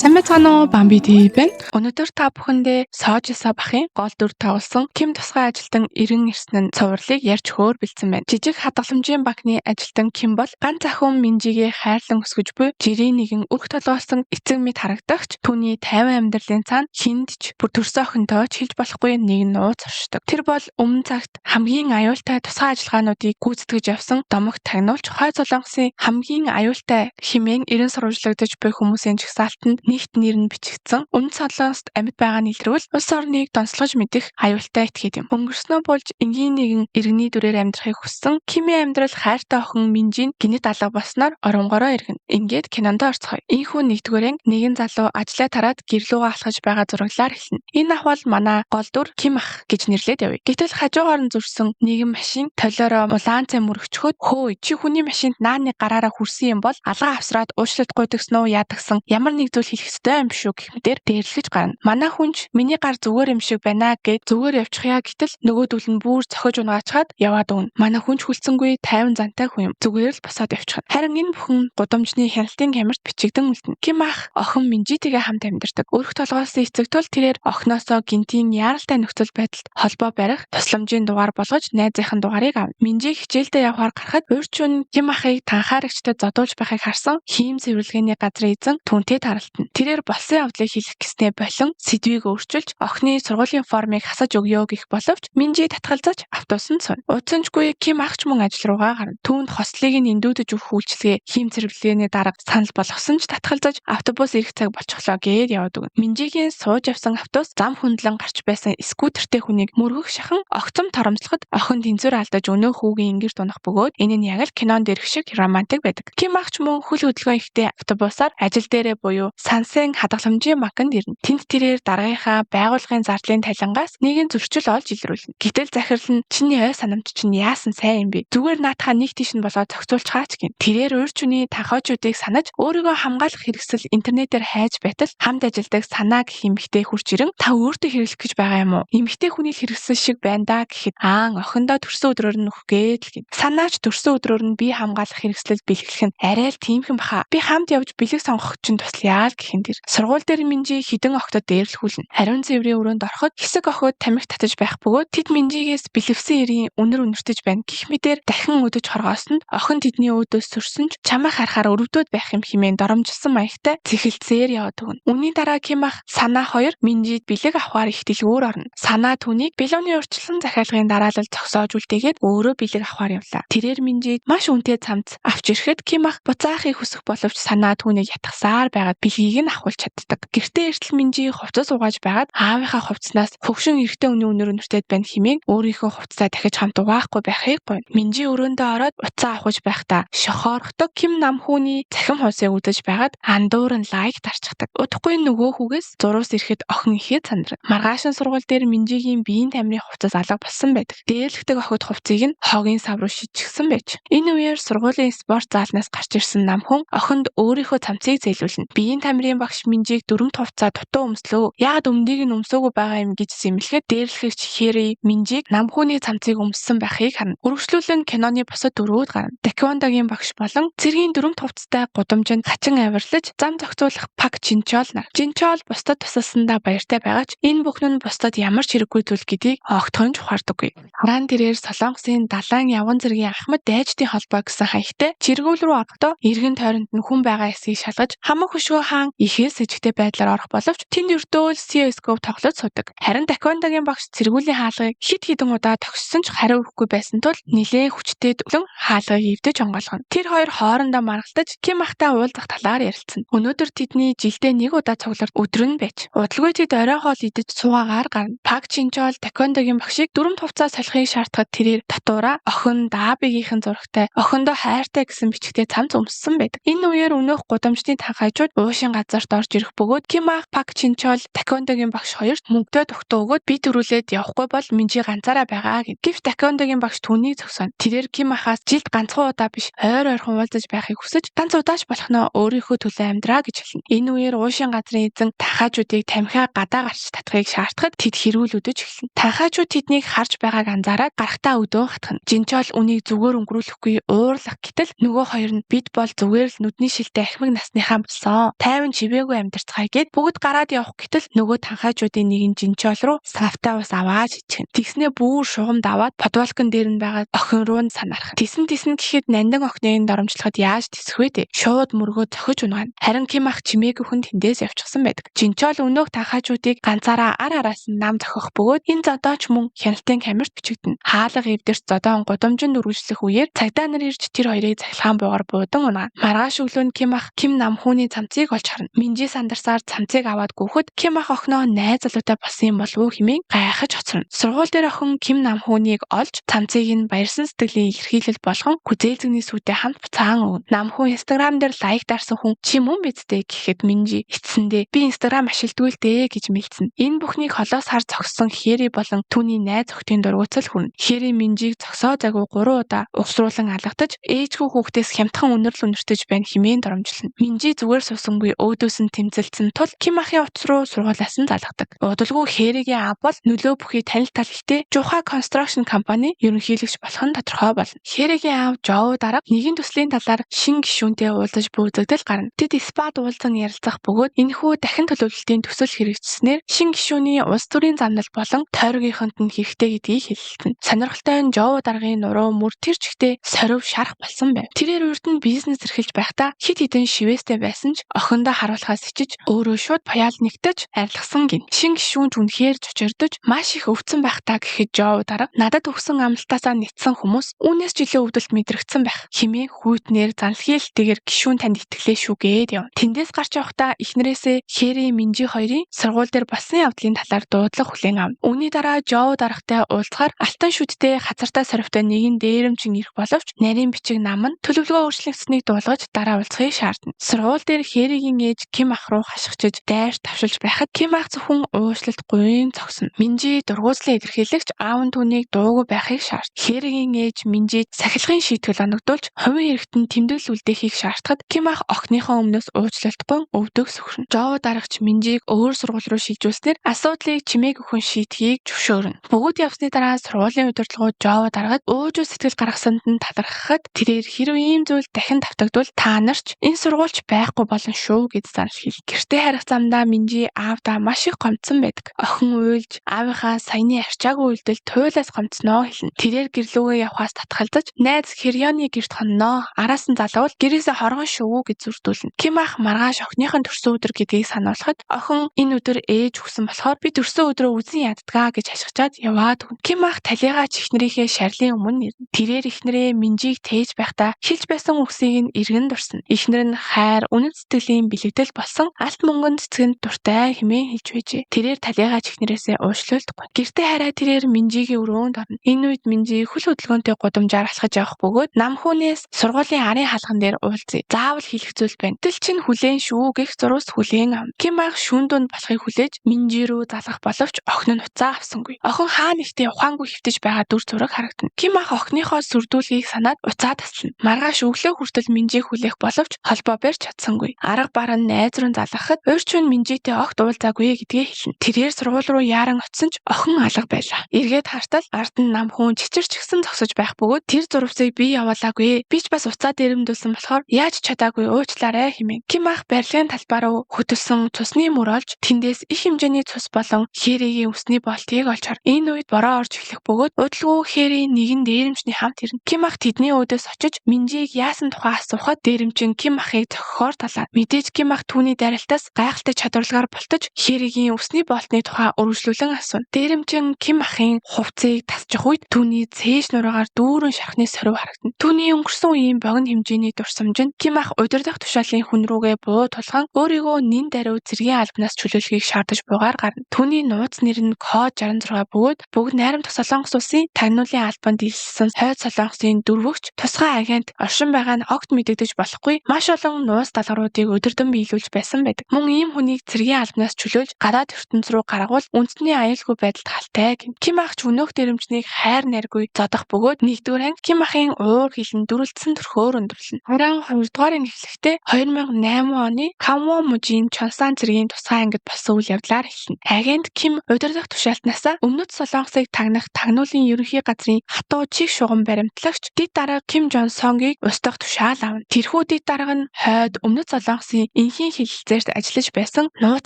Сайн байцгаана уу, Bambi TV байна. Өнөөдөр та бүхэндээ Сожиса бахын гол дүр тоглосон Ким тусгай ажилтан иргэн ирсэн нь цувралыг ярьж хөөр бэлдсэн байна. Жижиг хадгаламжийн банкны ажилтан Ким бол ганц ахын Минжигээ хайрлан өсгөж буй жирийн нэгэн өрх толгойлсон эцэг мэд харагдагч түүний тайван амьдралын цаана хинд ч бүр төрсөн охинтой ч хэлж болохгүй нэгэн нууц оршдог. Тэр бол өмнө цагт хамгийн аюултай тусгай ажиллагаануудыг гүйцэтгэж явсан домогт тагнуулж хой солонгосын хамгийн аюултай хэмээн эрен сурвалжлагдаж буй хүмүүсийн жагсаалтанд нэгт нэр нь бичигдсэн. Өмнө Солонгост амьд байгаа нийлрүүл улс орныг донслож мэдэх аюултай этгээд юм. Өнгөрснөө болж энгийн нэгэн иргэний дүрээр амьдрахыг хүссэн Кимийн амьдрал хайртай охин Минжийн гинэт алга болсноор оронгороо иргэнэ. Ингээд кинонд орцгоё. Ийхүү нэгдүгээр анги нэгэн залуу ажлаа тараад гэрлүүгээ алхаж байгаа зураглаар эхэлнэ. Энэ ахвал манай гол дүр Ким ах гэж нэрлээд явъя. Гэтэл хажуугаар нь зурсан нэгэн машин толиороо улаан цай мөрөгчхөд хөөе чи хүний машинд нааны гараараа хүрсэн юм бол алгаа авсраад уучлалт гуйдагсан уу яадагсан ямар нэг зүйл хэлэх ёстой юм шүү гэх мэтээр дээрлэж гарна. Манай хүнч миний гар зүгээр юм шиг байна гэж зүгээр явчихъя гэтэл нөгөөдөл нь бүр цохиж унаачаад яваад өгнө. Манай хүнч хүлцэнгүй тайван зантай хүн юм. Зүгээр л босоод явчихна. Харин энэ бүхэн гудамжны хяналтын камерт бичигдэн үлдэнэ. Ким ах охин Минжитэйгээ хамт амьдардаг. Өрх толгойлсон эцэг тул тэрээр охиноосоо гинтийн яаралтай нөхцөл байдалд холбоо барих тусламжийн дугаар болгож найзынхаа дугаарыг авна. Минжиг хичээлдээ явахаар гарахад урьдчүн Ким ахыг танхаарагчдад зодуулж байхыг харсан хийм цэвэрлэгээний газрын эзэн түүнтэй таралтна. Тэрээр болсон явдлыг хэлэх гэснээ болон сэдвийг өөрчилж охины сургуулийн формыг хасаж өгөө гэх боловч Минжи татгалзаж автобусанд сууна. Удсанжгүй Ким ах ч мөн ажил руугаа гарна. Түүнд хослыг нь эндүүдэж өгөх үйлчилгээ хийм цэвэрлэгээний дарга санал болгосон ч татгалзаж автобус ирэх цаг болчихлоо гээд яваад өгнө. Минжигийн сууж явсан автобус зам хөндлөн гарч байсан скутертэй хүнийг мөргөх шахан огцом торомцлоход охин тэнцвэр алдаж өнөө хүүгийн ингэрт унах бөгөөд энэ нь яг л кинонд ирэх шиг романтик байдаг. Ким ах ч мөн хөл хөдөлгөөн ихтэй автобусаар ажил дээрээ буюу Сансен хадгаламжийн банкнд ирнэ. Тэнд тэрээр даргийнхаа байгууллагын зардлын талингаас нэгэн зөрчил олж илрүүлнэ. Гэтэл захирал нь чиний ой санамж чинь яасан сайн юм бэ? Зүгээр наатахаа нэг тийш нь болоод зохицуулчихаач гин. Тэрээр урьдчүний танхаачуудыг санаж өөрийгөө хамгаалах хэрэгсэл интернетээр хайж байтал хамт ажилдаг санаа гэх эмэгтэй хурж ирэн та өөртөө хэрэглэх гэж байгаа юм уу? Эмэгтэй хүний хэрэгсэл шиг байна да гэхэд охиндоо төрсөн өдрөөр нь нөхгээд л гин. Санаач төрсөн өдрөөр нь би хамгаалах хэрэгслэл бэлгэлэх нь арай л тиймхэн баха. Би хамт явж бэлэг сонгох чинь туслая л гэхэн дэр. Сургууль дээр Минжи хідэн охтод дээрлэхүүлнэ. Хариун цэврийн өрөөнд ороход хэсэг охид тамхи татаж байх бөгөөд тэд Минжигээс бэлэвсэн эрийн үнэр үнэртэж байна гэх мэтээр дахин өдөж хоргоосонд охин тэдний өөдөөс сөрсөн ч чамайг харахаар өрөвдөд байх юм хэмээн доромжилсан маягтай цэхэлцээр яваад өгнө. Үүний дараа Ким ах санаа хоёр Минжид бэлэг авахар их дэлгүүр орно. Санаа түүнийг белоны урьдчилан захиалгын дараалал зогсоож үлдээгээд өөрөө бэлэг авахар явлаа. Тэрээр Минжид маш үнэтэй цамц авч ирэхэд Ким ах буцаахыг хүсэх боловч санаа түүнийг ятгасаар байгаад бэлгийг нь авахулж чаддаг. Гэртээ эртэл Минжи хувцас угааж байгаад аавынхаа хувцснаас хөгшин эрэгтэй хүний үнэр өнөртөд байна хэмээн өөрийнхөө хувцасаа дахиж хамт угаахгүй байхыг гойно. Минжи өрөөндөө ороод уцаа авахж байхдаа шохоорхдог Ким намхүүний цахим хувцсыг үзэж байгаад андууран лайк дарчихдаг. Удахгүй нөгөө хүүгээс зурус ирэхэд охин ихэд сандраг. Маргаашин сургууль дээр Минжигийн биеийн тамирын хувцас алга болсон байдаг. Дээрлэгдэг охид хувцсыг нь хогийн сав руу шижигсэн байж. Энэ үеэр сургуулийн спорт заалнаас гарч ирсэн намхүн охинд өөрийнхөө цамцыг зээлүүлнэ. Биеийн тамирын багш Минжиг дөрөмт хувцаа дутуу өмслөө. Яагаад өмдийг нь өмсөөгүй байгаа юм гэж сэмлэхэд дээрлэгч Хэри Минжиг намхүүний цамцыг өмссөн байхыг харна. Үргэлжлүүлэн киноны бусад дөрүүд гарна. Таквондогийн багш болон цэргийн дөрөмт хувцастай гудамжинд хачин авирлаж зам зохицуулах Пак Чинчол нар. Чинчол бусдад тусалсандаа баяртай байгаа ч энэ бүхэн нь бусдад ямар ч хэрэггүй зүйл гэдгийг огтхон ч ухаардаггүй. Хараан тэрээр Солонгосын далайн явган зэргийн Ахмад дайчдын холбоо гэсэн хаягтай чиргүүл рүү орохдоо эргэн тойронд нь хүн байгаа эсгийг шалгаж хамаг хөшгөө хаан ихээс сэжигтэй байдлаар орох боловч тэнд өртөөл CS:GO тоглож суудаг. Харин Таквондогийн багш цэргүүлийн хаалгыг хэд хэдэн удаа тогссон ч хариу өгөхгүй байсан тул нэлээд хүчтэй өлөн хаалгыг эвдэж онгойлгоно. Тэр хоёр хоорондоо маргалтаж Ким ахтай уулзах талаар ярилцсан. Өнөөдөр тэдний жилдээ нэг удаа цугларт өдөр нь байж. Удалгүй тэд орой хоол идэж цуугаагаар гарна. Пак Чинчол Таквондогийн багшийг дөрөмт хувцас салахыг шаардахад тэрээр татвараа охин Даабигийнхэн зурагтай охиндоо хайртай гэсэн бичгтээ цамц өмссөн байдаг. Энэ үеэр өнөөх гудамжны танхайчууд уушин газарт орж ирэх бөгөөд Ким ах Пак Чинчол Такондогийн багш хоёрт мөнгөтэй тогтоо өгөөд би төрүүлээд явахгүй бол Минжи ганцаараа байгаа гэв. Гэвч Такондогийн багш түүнийг зогсооно. Тэрээр Ким ахаас жилд ганцхан удаа биш ойр ойрхон уулзаж байхыг хүсэж ганц удаач болохноо өөрийнхөө төлөө амьдраа гэж хэлнэ. Энэ үеэр уушин газрын эзэн танхаажуудыг тамхиа гадаа гарч татахыг шаардахад тэд хэрүүлүүдэж эхэлнэ. Танхаажууд тэднийг харж байгааг анзаараад гарахтаа өдөө хатгана. Жинчол үнийг зүгээр өнгөрүүлэхгүй уурлах гэтэл нөгөө хоёр нь бид бол зүгээр л нүдний шилтэй ахмад насныхаа болсон. Тайван чивээгүй амьдарцгаая гэд бүгд гараад явах гэтэл нөгөө танхаажуудын нэг нь Жинчол руу савтай ус аваад ичгэн. Тэгснээ бүр шугамд аваад подвалкан дээр нь байгаа охин руу санаарах. Тисэн гэхэд нандин охиныг доромжлоход яаж тисэх вэ дээ? Шууд мөргөө зохиж унгана. Харин Ким ах чимээгүй хүн тэндээс явчихсан байдаг. Жинчол өнөөх танхаажуудыг ганцаараа араас нь нам зохих бөгөөд энэ зодооч мөн хяналтын камерт бичигдэнэ. Хаалга эвдэрч зодоон гудамжинд үргэлжлэх үеэр цагдаа нар ирж тэр хоёрыг цахилгаан буугаар буудан унгана. Маргааш өглөө нь Ким намхүүний цамцыг олж харна. Минжи сандарсаар цамцыг аваад гүйхэд Ким ах охиноо найз залуутай болсон юм болов уу хэмээн гайхаж хоцорно. Сургууль дээр охин Ким намхүүнийг олж цамцыг нь баярсан сэтгэлийн илэрхийлэл болгон гүзээлзэгний сүудээ хамт буцаан өгнө. Намхүү Instagram дээр лайк дарсан хүн чи мөн биз дээ гэхэд Минжи эцсэндээ би Instagram ашигладгүй л дээ гэж мэлцэнэ. Энэ бүхнийг холоос хар зогссон Хэри болон түүний найз охтын дургуутсал хүрнэ. Хэри Минжиг зогсоо загуу 3 удаа угсруулан алгатаж ээжгүй хүүхдээс хямдхан үнэрл үнэртэж байна хэмээн доромжлно. Минжи зүгээр суусангүй өөдөөс нь тэмцэлцэн тул Ким ахын утас руу сургуулиас нь залгадаг. Удалгүй Хэригийн аав бол нөлөө бүхий танил тал ихтэй Жуха Construction компани ерөнхийлөгч болох нь тодорхой болно. Хэригийн аав Жоо дарга нэгэн төслийн талаар шин гишүүнтэй уулзаж бүүзэгдэл гарна. Тэд спад уулзан ярилцах бөгөөд энэхүү дахин төлөвлөлтийн төсөл хэрэгжснээр шин гишүүний улс төрийн замнал болон тойргийнхонд нь хэрэгтэй гэдгийг хэлэлтэн. Сонирхолтой нь Жоо даргын нуруу мөр тэр чигтээ сорив шарах болсон байв. Тэрээр урд нь бизнес эрхэлж байхдаа хит хитэн шивэстэй байсан ч охиндоо харуулхаас ичиж өөрөө шууд паяал нэгтэж арилгасан гин. Шин гишүүнч үнэхээр чочирдож маш их өвдсөн байхдаа гэхэд Жоо дарга надад өгсөн амлалтаасаа нэтсэн хүмүүс үүнээс жилийн өвдөлт мэдрэгдсэн байх хэмээн хүйтнээр занлхийлэлтэйгээр гишүүн танд итгэлээ шүүгээд яв. Тэндээс гарч явахдаа эхнэрээсээ Хэри Минжи хоёрын сургууль дээр болсон явдлын талаар дуудлага хүлээн авна. Үүний дараа Жоо даргатай уулзахаар алтан шүдтэй хацартай сорвтой нэгэн дээрэмчин ирэх боловч нарийн бичиг нам нь төлөвлөгөө өөрчлөгдсөнийг дуулгаж дараа уулзахыг шаардна. Сургууль дээр Хэригийн ээж Ким ах руу хашгичиж дайр тавшилж байхад Ким ах зөвхөн уушлалт гуйн зогсно. Минжи дургуутлын илэрхийлэгч аав нь түүнийг дуугүй байхыг шаардна. Хэригийн ээж Минжид сахилгын шийтгэл оногдуулж хувийн хэрэгтэн тэмдэглэл үлдээхийг шаардахад Ким ах охиныхоо өмнөөс уучлалтгүй өвдөг сөхрөн. Жоо дарагч Минжиг өөр сургууль руу шилжүүлснээр асуудлыг чимээг өхөн шийдхийг зөвшөөрнө. Бүгд явсны дараа сургуулийн удирдлагууд Жоо дарагт өөжөө сэтгэл гаргасанд нь талархахад тэрээр хэрв ийм зүйл дахин давтагдвал та нарч энэ сургуульч байхгүй болно шүү гэж занш хэл. Гэртээ харих замдаа Минжи аавдаа маш их гомдсон байдаг. Охин уйлж аавынхаа саяны арчаагүй үйлдэл туйлаас гомдсноо хэлнэ. Тэрээр гэрлүүгээ явхаас татгалзаж найз Хэрёны гэрт хонноо араас нь залуул гэрээсээ хоргон шүү гэж зүрдүүлнэ. Ким ах маргааш охиныхон төрсөн өдөр гэдгийг сануулхад охин энэ өдөр ээж өгсөн болохоор би төрсөн өдрөө үзэн яддгаа гэж хашгичаад яваад өгнө. Ким ах талигаа чихнэрийнхээ шарлын өмнө ирнэ. Тэрээр ихнэрээ Минжиг тээж байхдаа хэлж байсан үгсийг нь эргэн дурсна. Ихнэр нь хайр, үнэн сэтгэлийн бэлэгдэл болсон алт мөнгөнд цэцгэнд дуртай хэмээн хэлж байжээ. Тэрээр талигаа чихнэрээсээ уушлуулдаггүй. Гэртээ хараа тэрээр Минжигийн өрөөнд орно. Энэ үед Минжи хөл хөдөлгөөнтэй гудамжаар алхаж явах бөгөөд намхүүнээс сургуулийн арын хаалган дээр уулзъя. Заавал хэлэх зүйл байна. Тэл чинь хүлээн шүү гэх зурус хүлээн авна. Ким ах шүүн дунд болохыг хүлээж Минжи рүү залгах боловч охин нь уцаа авсангүй. Охин хаа нэгтээ ухаангүй хөвтөж байгаа дүр зураг харагдана. Ким ах охиныхоо сүрдүүлгийг санаад уцаа таслана. Маргааш өглөө хүртэл Минжиг хүлээх боловч холбоо барьж чадсангүй. Арга бараа нь найз руу залгахад өөрчн Минжитэй огт уулзаагүй гэдгээ хэлнэ. Тэрээр сургууль руу яаран очсон ч охин алга байлаа. Эргээд хартал ард нь намхүүн чичирч гисэн зогсож байх бөгөөд тэр зурвсыг би явуулаагүй. Би ч бас уцаа дээрэмдүүлсэн болохоор яаж чадаагүй уучлаарай хэмээн. Ким ах барилгын талбай руу хөтөлсөн цусны мөр олж тэндээс их хэмжээний цус болон Хэригийн усны болтыг олж хар. Энэ үед бороо орж эхлэх бөгөөд удалгүй Хэри нэгэн дээрэмчний хамт ирнэ. Ким ах тэдний өөдөөс очиж Минжиг яасан тухай асуухад дээрэмчин Ким ахыг зохихоор талаа. Мэдээж Ким ах түүний дарилтаас гайхалтай чадварлагаар болтож Хэригийн усны болтны тухай өргөжлүүлэн асууна. Дээрэмчин Ким ахын хувцсыг тасчих үед түүний цээж нураагаар дүүрэн шархны сорив харагдана. Түүний өнгөрсөн үеийн богино хэмжээний дурсамж нь Ким ах удирдах тушаалын хүн рүүгээ буу тулгаан өөрийгөө нэн даруй цэргийн албанаас чөлөөлөхийг шаардаж буйгаар гарна. Түүний нууц нэр нь код 66 бөгөөд бүгд найрамдах Солонгос улсын тагнуулын албанд илсэн хойд Солонгосын дөрвөгч тусгай агент оршин байгаа нь огт мэдэгдэж болохгүй маш олон нууц даалгавруудыг өдөрдөн биелүүлж байсан байдаг. Мөн ийм хүнийг түүнийг цэргийн албанаас чөлөөлж гадаад ертөнц рүү гаргавал үндэсний аюулгүй байдалд халтай гин. Ким ах ч өнөөх дэрэмжнийг хайр найргүй зодох бөгөөд нэгдүгээр анги Ким ахын уур хилэн дүрлэлсэн төрхөөр өндөрлөнө. Харин 2 дугаарыг эхлэхдээ 2008 оны Камво мужийн Чонсан цэргийн тусгай ангид болсон үйл явдлаар эхэлнэ. Агент Ким удирдах тушаалтнасаа Өмнөд Солонгосыг тагнах тагнуулын ерөнхий газрын хатуу чиг шугам баримтлагч Дид дарга Ким Жон Сонгийг устгах тушаал авна. Тэрхүү Дид дарга нь хойд Өмнөд Солонгосын энхийн хэлэлцээрт ажиллаж байсан нууц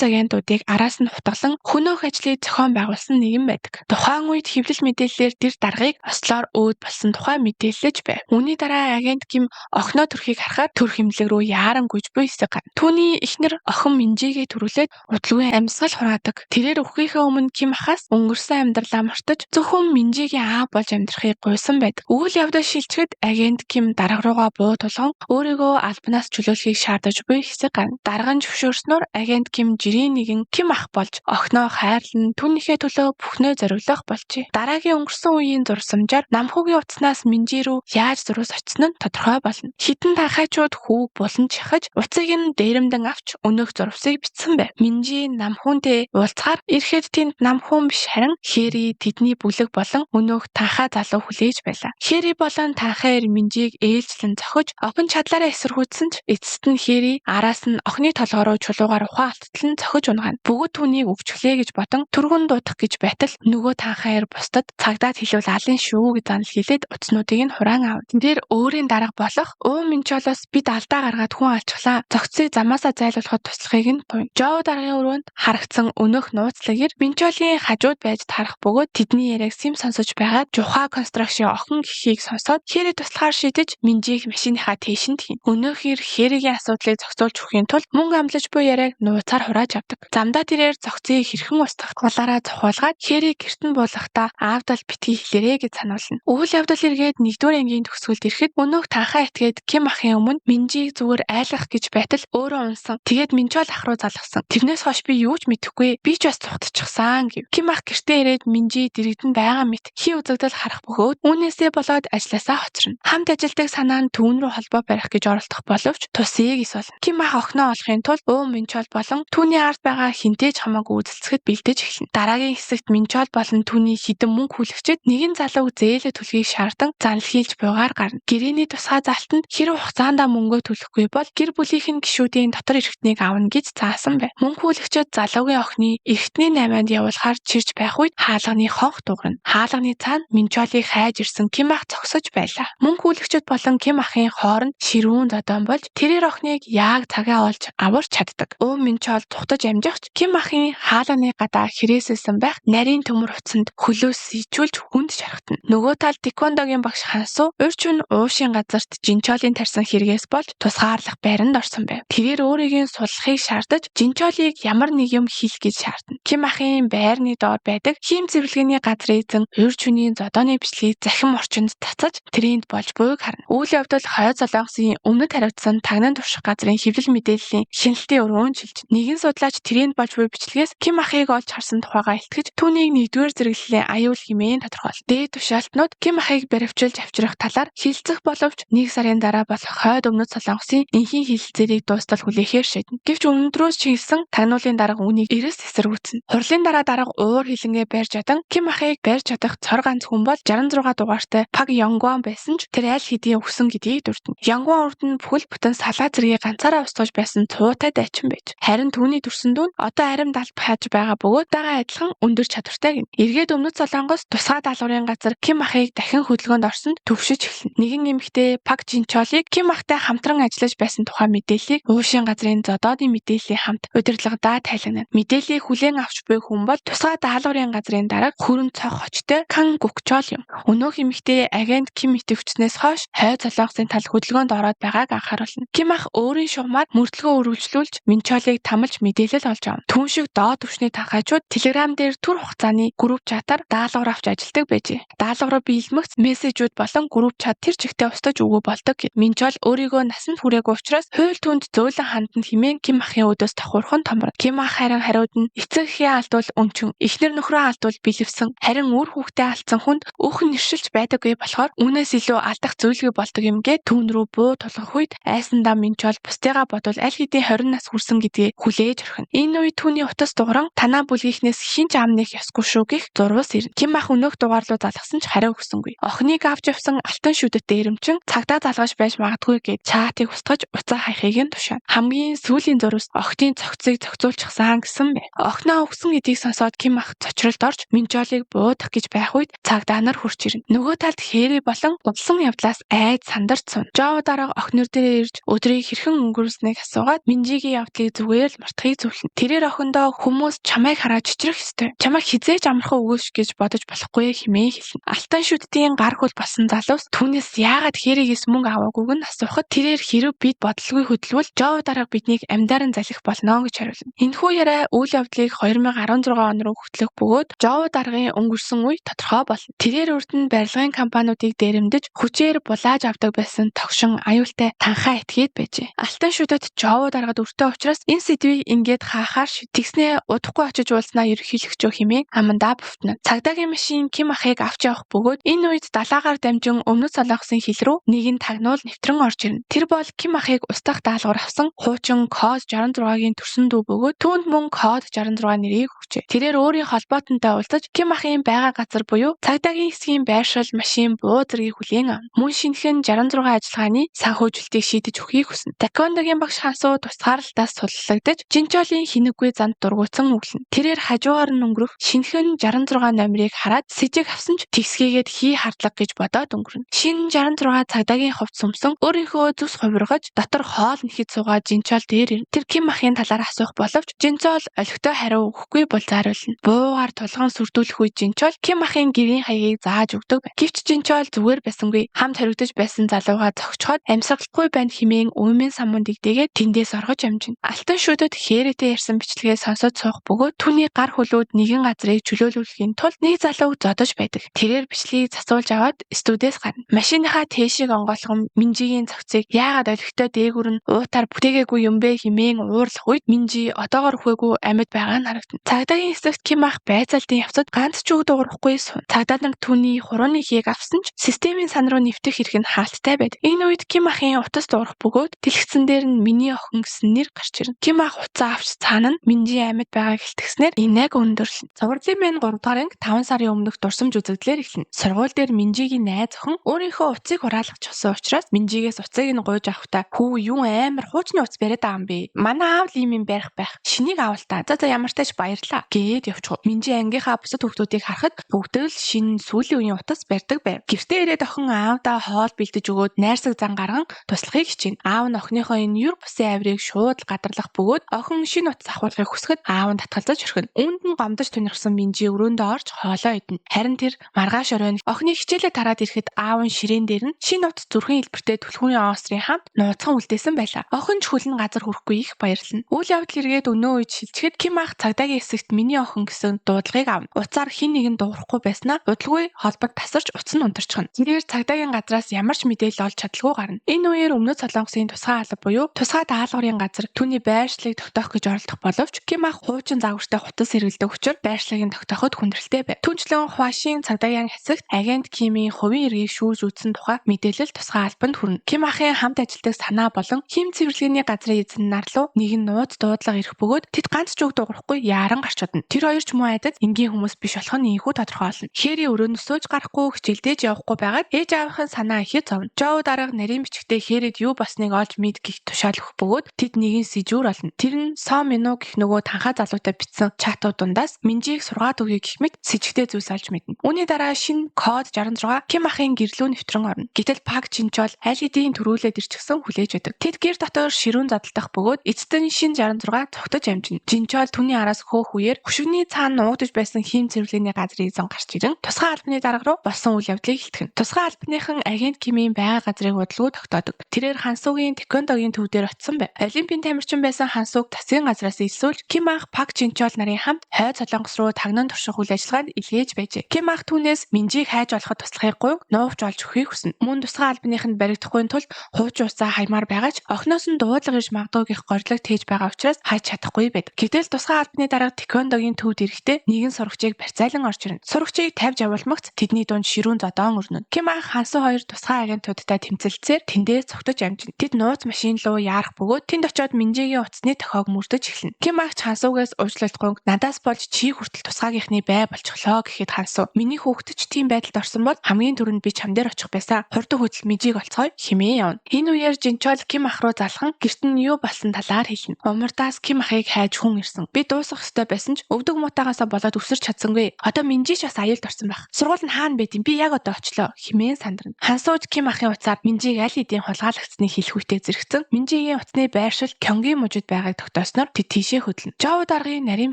агентуудыг араас нь хутгалан хөнөөх ажлыг зохион байгуулсан нэгэн байдаг. Тухайн үед хэвлэл мэдээллээр Дид даргыг ослоор өөд болсон тухай мэдээлэлж байв. Үүний дараа агент Ким охиноо төрхийг харахаар төр хэмлэг рүү яаран гүйж буй хэсэг гарна. Түүний эхнэр охин Минжигээ төрүүлээд удалгүй амьсгал хураадаг. Тэрээр өхрийнхээ өмнө Ким ахаас өнгөрсөн амьдралаа мартаж зөвхөн Минжигийн аав болж амьдрахыг гуйсан байдаг. Үйл явдал шилжихэд агент Ким дарга руугаа буу тулган өөрийгөө албанаас чөлөөлөхийг шаардаж буй хэсэг гарна. Дарган зөвшөөрснөөр агент Ким жирийн нэгэн Ким ах болж охиноо хайрлан түүнийхээ төлөө бүхнээ зориулах болжээ. Дараагийн өнгөрсөн үеийн зурсамжаар намхуугийн утаснаас Минжи рүү яаж зурус очсон нь тодорхой болно. Хитэн танхайчууд хүүг булан чахаж уцыг нь дээрэмдэн авч өнөөх зурвсыг бичсэн байв. Минжи намхуунтэй уулзахаар ирэхэд тэнд намхуун биш харин Хэри тэдний бүлэг болон өнөөх танхай залуу хүлээж байлаа. Хэри болон танхайр Минжиг ээлжлэн зохиж охин чадлаараа эсэргүүцсэн ч эцэст нь Хэри араас нь охины толгой руу чулуугаар ухаан алтлан зохиж унгана. Бүгд түүнийг өвчлээ гэж бодон түргэн дуудах гэж байтал нөгөө танхайр бусдад цагдаад хэлвэл алын шүү гэж занал хэлээд утаснуудыг нь хураан авна. Тэн дээр өөрийн дарга болох Уу Минчолоос бид алдаа гаргаад хүн алчглаа. Зогцыг замаасаа зайлуулахад туслахыг нь буйна. Жоо даргын өрөөнд харагдсан өнөөх нууцлагэр Минчолийн хажууд байж тарах бөгөөд тэдний яриаг сэм сонсож байгаад Жухаа констракшн охин гэхийг сонсоод Хэри туслахаар шийдэж Минжиг машиныхаа тээшинд хийн. Өнөөхөр Хэригийн асуудлыг зохицуулж өгөхийн тулд мөнгө амлаж буй яриаг нууцаар хурааж авдаг. Замдаа тэрээр зогцыг хэрхэн устгах талаараа зохиолгаад Хэри гэрт нь буулгахдаа аавдал битгий хэлээрэй гэж сануулна. Үйл явдал эргээд 1-р ангийн төгсгөлд ирэхэд өнөөх танхаа этгээд Ким ахын өмнө Минжиг зүгээр айлгах гэж байтал өөрөө унсан. Тэгээд Минчол ах руу залгасан. Тэрнээс хойш би юу ч мэдэхгүй. Би ч бас цухтчихсан гэв. Ким ах гэртээ ирээд Минжи дэрэгдэн байгаа мэт хий үзэгдэл харах бөгөөд үүнээсээ болоод ажилласаа хоцорно. Хамт ажилдаг санаа нь түүн рүү холбоо барих гэж оролдох боловч тусыг эсвэл Ким ах охиноо олохын тулд Уу Минчол болон түүний ард байгаа хинтээж хамаагүй үзэлцэхэд бэлдэж эхэлнэ. Дараагийн хэсэгт Минчол болон түүний хідэн мөнгө хүлэгчид нэгэн залууг зээлэ төлөхийг шаардсан занал хийлж буйгаар гарна. Гэрээний тусгай залтанд хэрэв хугацаандаа мөнгөө төлөхгүй бол гэр бүлийнх нь гишүүдийн дотор эрхтнийг авна гэж заасан байв. Мөнгө хүлэгчид залуугийн охины эрхтний 8-нд явуулахаар чирж байх үед хаалганы хонх дуурна. Хаалганы цаана Минчолыг хайж ирсэн Ким ах зогсож байлаа. Мөнгө хүлэгчид болон Ким ахын хооронд ширүүн зодон болж тэрээр охиныг яг цагаа олж аварч чаддаг. Уу Минчол тухтаж амжихч Ким ахын хаалганы гадаа хэрээсэлсэн байх нарийн төмөр утсанд хөлөөс сийчүүлж хүнд шархтана. Нөгөө талд тэквондогийн багш Хансу урьдчүн уушийн газарт Жинчолийн тарьсан хэрэгээс болж тусгаарлах байранд орсон байв. Тэрээр өөрийн суллахыг шаардаж Жинчолыг ямар нэг юм хийх гэж шаардна. Ким ахын байрны доор байдаг хийм цэвэрлэгээний газрын эзэн урьдчүний зодооны бичлэгийг захин орчинд цацаж тренд болж буйг харна. Үйл явдал Хойд Солонгосын өмнөд хариуцсан тагнан турших газрын хэвлэл мэдээллийн шинэлтийн өрөөн шилж нэгэн судлаач тренд болж буй бичлэгээс Ким ахыг олж харсан тухайгаа илтгэж түүнийг 1-р зэрэглэлийн аюул хэмээн тодорхойлно. Дээд тушаалтнууд Ким ахыг баривчилж авчрах талаар хилцэх боловч 1 сарын дараа болох Хойд Өмнөд Солонгосын энхийн хэлэлцээрийг дуустал хүлээхээр шийднэ. Гэвч өнөөдрөөс чиглэсэн тагнуулын дарга үнийг эрэс эсэргүүцнэ. Хурлын дараа дарга уур хилэнгээ барьж чадан Ким ахыг барьж чадах цор ганц хүн бол 66 дугаартай Пак Ёнгван байсан ч тэр аль хэдийн өгсөн гэдгийг дурдна. Ёнгван урд нь бүхэл бүтэн салаа зэргийг ганцаараа устгаж байсан цуутай дайчин байж. Харин түүний төрсөн дүүн одоо аримд аль хааж байгаа бөгөөд дагаа адилхан өндөр чадвартай гин. Эргээд Өмнөд Солонгос тусгай даалгаврын газар Ким ахыг дахин хөдөлгөөнд орсонд төвшөж эхэлнэ. Нэгэн эмэгтэй Пак Жинчолыг Ким ахтай хамтран ажиллаж байсан тухай мэдээллийг уушийн газрын зодооны мэдээллийн хамт удирдлагадаа тайлагнана. Мэдээллийг хүлээн авч буй хүн бол тусгай даалгаврын газрын дарга хүрэн цог хочтой Кан Гукчол юм. Өнөөх эмэгтэй агент Ким итгэвчснээс хойш Хойд Солонгосын тал хөдөлгөөнд ороод байгааг анхааруулна. Ким ах өөрийн шугамаар мөрдлөгөө үргэлжлүүлж Минчолыг тамалж мэдээлэл олж авна. Түүн шиг доод түвшний танхайчууд Telegram дээр түр хугацааны групп чатаар даалгавар авч ажилладаг байжээ. Даалгавраа биелмэгц мессежүүд болон групп чат тэр чигтээ устгаж өгөө болдог гэв. Минчол өөрийгөө насанд хүрээгүй учраас хууль түнд зөөлөн хандна хэмээн Ким ахын өдөөс давхурхан томроо. Ким ах харин хариуд нь эцэг эхээ алдвал өмчөн, эхнэр нөхрөө алдвал бэлэвсэн, харин үр хүүхдээ алдсан хүнд өөх нэршилж байдаггүй болохоор үүнээс илүү алдах зүйлгүй болдог юм гээд түүн рүү буу тулгах үед айсандаа Минчол бусдыгаа бодвол аль хэдийн 20 нас хүрсэн гэдгийг хүлээж орхино. Энэ үед түүний утас дууран танаа бүлгийнхнээс хин ч ам нэх ёсгүй шүү гэх зурвас ирнэ. Ким ах өнөөх дугаар руу залгасан ч хариу өгсөнгүй. Охиныг авч явсан алтан шүдэт дээрэмчин цагдаа залгаж байж магадгүй гэд чаатыг устгаж уцаа хайхыг нь тушаана. Хамгийн сүүлийн зурвас охидын цогцыг зохицуулчихсан гэсэн бэ. Охиноо өгсөн гэдгийг сонсоод Ким ах цочролд орж Минжолыг буудах гэж байх үед цагдаа нар хурж ирнэ. Нөгөө талд Хэри болон улсан явдлаас айд сандарч сууна. Жоо дараа охинор дээр ирж өдрийг хэрхэн өнгөрүүлснийг асуугаад Минжигийн явдлыг зүгээр л мартахыг зөвлөнө. Тэрээр охиндоо хүмүүс чамайг хараад чичрэх ёстой. Чамайг хизээж амархан өгөөш гэж бодож болохгүй хэмээн хэлнэ. Алтан шүдтийн гар хөл болсон залуус түүнээс яагаад Хэригээс мөнгө аваагүйг нь асуухад тэрээр хэрэг бид бодлогыг хөдөлвөл Жоо дараа биднийг амьдаран залхих болно гэж хариулна. Энэхүү яриа үйл явдлыг 2016 он руу хөтлөх бөгөөд Жоо дараагийн өнгөрсөн үе тодорхой болно. Тэрээр урд нь барилгын компаниудыг дээрэмдэж хүчээр булааж авдаг байсан тогшин аюултай танхаа этгээд байжээ. Алтан шүдэд Жоо дараагад өртөө учраас энэ сэдвийг ингээд хаахаар тэгснээ удахгүй очиж уулзнаа ерөнхийлөгчөө хэмээн амандаа бүвтнэ. Цагдаагийн машин Ким ахыг авч явах бөгөөд энэ үед далаагаар дамжин өмнөд солонгосын хил рүү нэгэн тагнуул нэвтрэн орж ирнэ. Тэр бол Ким ахыг устгах даалгавар авсан хуучин код 66-гийн төрсөн дүү бөгөөд түүнд мөн код 66 нэрийг өгчээ. Тэрээр өөрийн холбоотонтой уулзаж Ким ахын байгаа газар буюу цагдаагийн хэсгийн байршил машин буу зэргийг хүлээн авна. Мөн шинэхэн 66 ажиллагааны санхүүжилтийг шийдэж өгөхийг хүснэ. Таквондогийн багш Хансуу тусгаарлалтаас суллагдаж Жинчолийн хинэггүй занд дургуутсан өглөн. Тэрээр хажуугаар нь өнгөрөх шинэхэн 66 номерыг хараад сэжиг авсан ч тэгсгээгээд хий хардлага гэж бодоод өнгөрнө. Шинэ 66 цагдаагийн хувцс өмсөн өөрийнхөө зүс хувиргаж дотор хоол нэхэд суугаад Жинчол дээр ирнэ. Тэр Ким ахын талаар асуух боловч Жинчол олигтой хариу өгөхгүй бол зааруулна. Буугаар тулгаан сүрдүүлэх үед Жинчол Ким ахын гэрийн хаягийг зааж өгдөг байна. Гэвч Жинчол зүгээр байсангүй хамт хоригдож байсан залууга зогчхоод амьсгалахгүй байна хэмээн уймын самуун дэгдээгээд тэндээс оргож амжина. Алтан шүдэд Хээрэтэй ярьсан бичлэгээ сонсож суух бөгөөд түүний гар хөлүүд нэгэн газрыг чөлөөлүүлэхийн тулд нэг залууг зодож байдаг. Тэрээр бичлэгийг засуулж аваад студиэс гарна. Машиныхаа тээшийг онгойлгон Минжигийн цогцыг яагаад олигтой дээгүүр нь уутаар бүтээгээгүй юм бэ хэмээн уурлах үед Минжи одоогоор үхвээгүй амьд байгаа нь харагдана. Цагдаагийн эсрэгт Ким ах байцаалтын явцад ганц ч үг дуурахгүй сууна. Цагдаа нар түүний хурууны хийгийг авсан ч системийн сан руу нэвтэх хэрэг нь хаалттай байдаг. Энэ үед Ким ахын утас дуурах бөгөөд дэлгэцэн дээр нь миний охин гэсэн нэр гарч ирнэ. Ким ах уцаа авч цаана нь Минжи амьд байгааг хэлтгэснээр инээг өндөрлөн. Цувралын мэн 3 дахь анги 5 сарын өмнөх дурсамж үзэгдлээр эхэлнэ. Сургууль дээр Минжигийн найз охин өөрийнхөө уцыг хураалгачихсан учраас Минжигээс уцыг нь гуйж авахдаа "Хүү юу амар хуучны уц бариад байгаа юм бэ? Манай аав л ийм юм барих байх. Шинийг авал та. За ямар ч тач баярлаа" гээд явчихв. Минжи ангийнхаа бусад хүүхдүүдийг харахад бүгд л шинэ сүүлийн үеийн утас барьдаг байв. Гэртээ ирээд охин аавдаа хоол бэлдэж өгөөд найрсаг зан гарган туслахыг хичээнэ. Аав нь охиныхоо энэ юр бусын авирыг шууд гадарлах бөгөөд охин шинэ утас авахыг хүсгэд аав нь татгалзаж орхино. Үүнд нь гомдож тунирсан Минжи өрөөндөө орж хоолоо идэнэ. Харин тэр маргааш оройн охины хичээлээ тараад ирэхэд аав нь ширээн дээр нь шинэ утас зүрхэн хэлбэртэй түлхүүрийн оосрын хамт нууцхан үлдээсэн байлаа. Охин ч хүлэн газар хүрэхгүй их баярлана. Үйл явдал эргээд өнөө үед шилжихэд Ким ах цагдаагийн хэсэгт миний охин гэсэн дуудлагыг авна. Уцаар хин нэгэн дуурахгүй байснаа удалгүй холбог тасарч утас нь унтарчихна. Тэрээр цагдаагийн газраас ямар ч мэдээлэл олж чадалгүй гарна. Энэ үеэр өмнөд солонгосын тусгай алба буюу тусгай даалгаврын газар түүний байршлыг тогтоох гэж оролдох боловч Ким ах хуучин загвартай хутас хэрэглэдэг учраас байршлыг тогтооход хүндрэлтэй байв. Түүнчлэн Хуашийн цагдаагийн хэсэгт агент Кимийн хувийн эргийг шүүж үзсэн тухай мэдээлэл тусгай албанд хүрнэ. Ким ахын хамт ажилдаг санаа болон хим цэвэрлэгээний газрын эзэн нар руу нэгэн нууц дуудлага ирэх бөгөөд тэд ганц ч үг дуурахгүй яаран гарч чадна. Тэр хоёр ч муу айдад энгийн хүмүүс биш болох нь ийхүү тодорхой болно. Хэри өрөөнд сууж гарахгүй хичээлдэж явахгүй байгаад ээж аавынхаа санаа ихэд зовно. Жоо дарга нарийн бичгтээ Хэрэд юу болсныг олж мэд гих тушаалах бөгөөд тэд нэгэн сэжүүр олно. Тэр нь Сон Мину гэх нөгөө танхаа залуутай бичсэн чатууд дундаас Минжийг сургаад өгье гэх мэт сэжигтэй зүйлс олж мэднэ. Үүний дараа шинэ код 66 Ким ахын гэрлүү нэвтрэн орно. Гэтэл Пак Жинчол аль хэдийн төрүүлээд ирчихсэн хүлээж байдаг. Тэд гэр дотор ширүүн задлах бөгөөд эцэст нь шинэ 66 цогтож амжина. Жинчол түүний араас хөөх үеэр хөшигний цаана нуугдж байсан хим цэвэрлэгээний газрын эзэн гарч ирэн тусгай албаны дарга руу болсон үйл явдлыг хэлтгэн. Тусгай албаныхан агент Кимийн байгаа газрыг удалгүй тогтоодог. Тэрээр Хансуугийн Тэквондогийн төв дээр очсон байв. Олимпийн тамирчин байсан Хансууг засгийн газраас илсүүлж Ким ах Пак Жинчол нарын хамт хойд солонгос руу тагнан турших үйл ажиллагаанд илгээж байжээ. Ким ах түүнээс Минжийг хайж олоход туслахыг гуйг нуугч олж өгөхийг хүснэ. Мөн тусгай албаныханд баригдахгүй тулд хуучин уцаа хаймаар байгаа ч охиноос нь дуудлага ирж магадгүй гэх горилог тээж байгаа учраас хайж чадахгүй байд. Гэтэл тусгай албаны дарга Тэквондогийн төвд ирэхдээ нэгэн сурагчийг барьцаалан орж ирнэ. Сурагчийг тавьж явуулмагц тэдний дунд ширүүн зодоон өрнөн. Ким ах Хансуу хоёр тусгай агентуудтай тэмцэлцээр тэндээс цогтож амжина. Тэд нууц машин руу яарах бөгөөд тэнд очиод Минжигийн утасны цэцний тохиог мөрдөж эхэлнэ. Ким ах Хансуугаас уучлалт надаас болж чи хүртэл тусгаагийнхны бай болчихлоо гэхэд Хансуу миний хүүхэд ч тийм байдалд орсон бол хамгийн түрүүнд би чам дээр очих байсан. Хурдан хөдөл Мижийг олцгоё хэмээн явна. Энэ үеэр Жинчол Ким ах руу залхан гэрт нь юу болсон талаар хэлнэ. Умардаас Ким ахыг хайж хүн ирсэн. Би дуусгах ёстой байсан ч өвдөг муутаагаасаа болоод өсөрч чадсангүй. Одоо Минжиш бас аюулд орсон байх. Сургууль нь хаана байд юм? Би яг одоо очлоо хэмээн сандарна. Хансууж Ким ахын уцаар Минжийг аль хэдийн хулгайлагдсныг хэлэхүйтэй зэрэгцэн Минжигийн утасны байршил Кёнгийн мужид байгааг тогтоосноор тэд тийшээ хөдлөн. Жоо даргын нарийн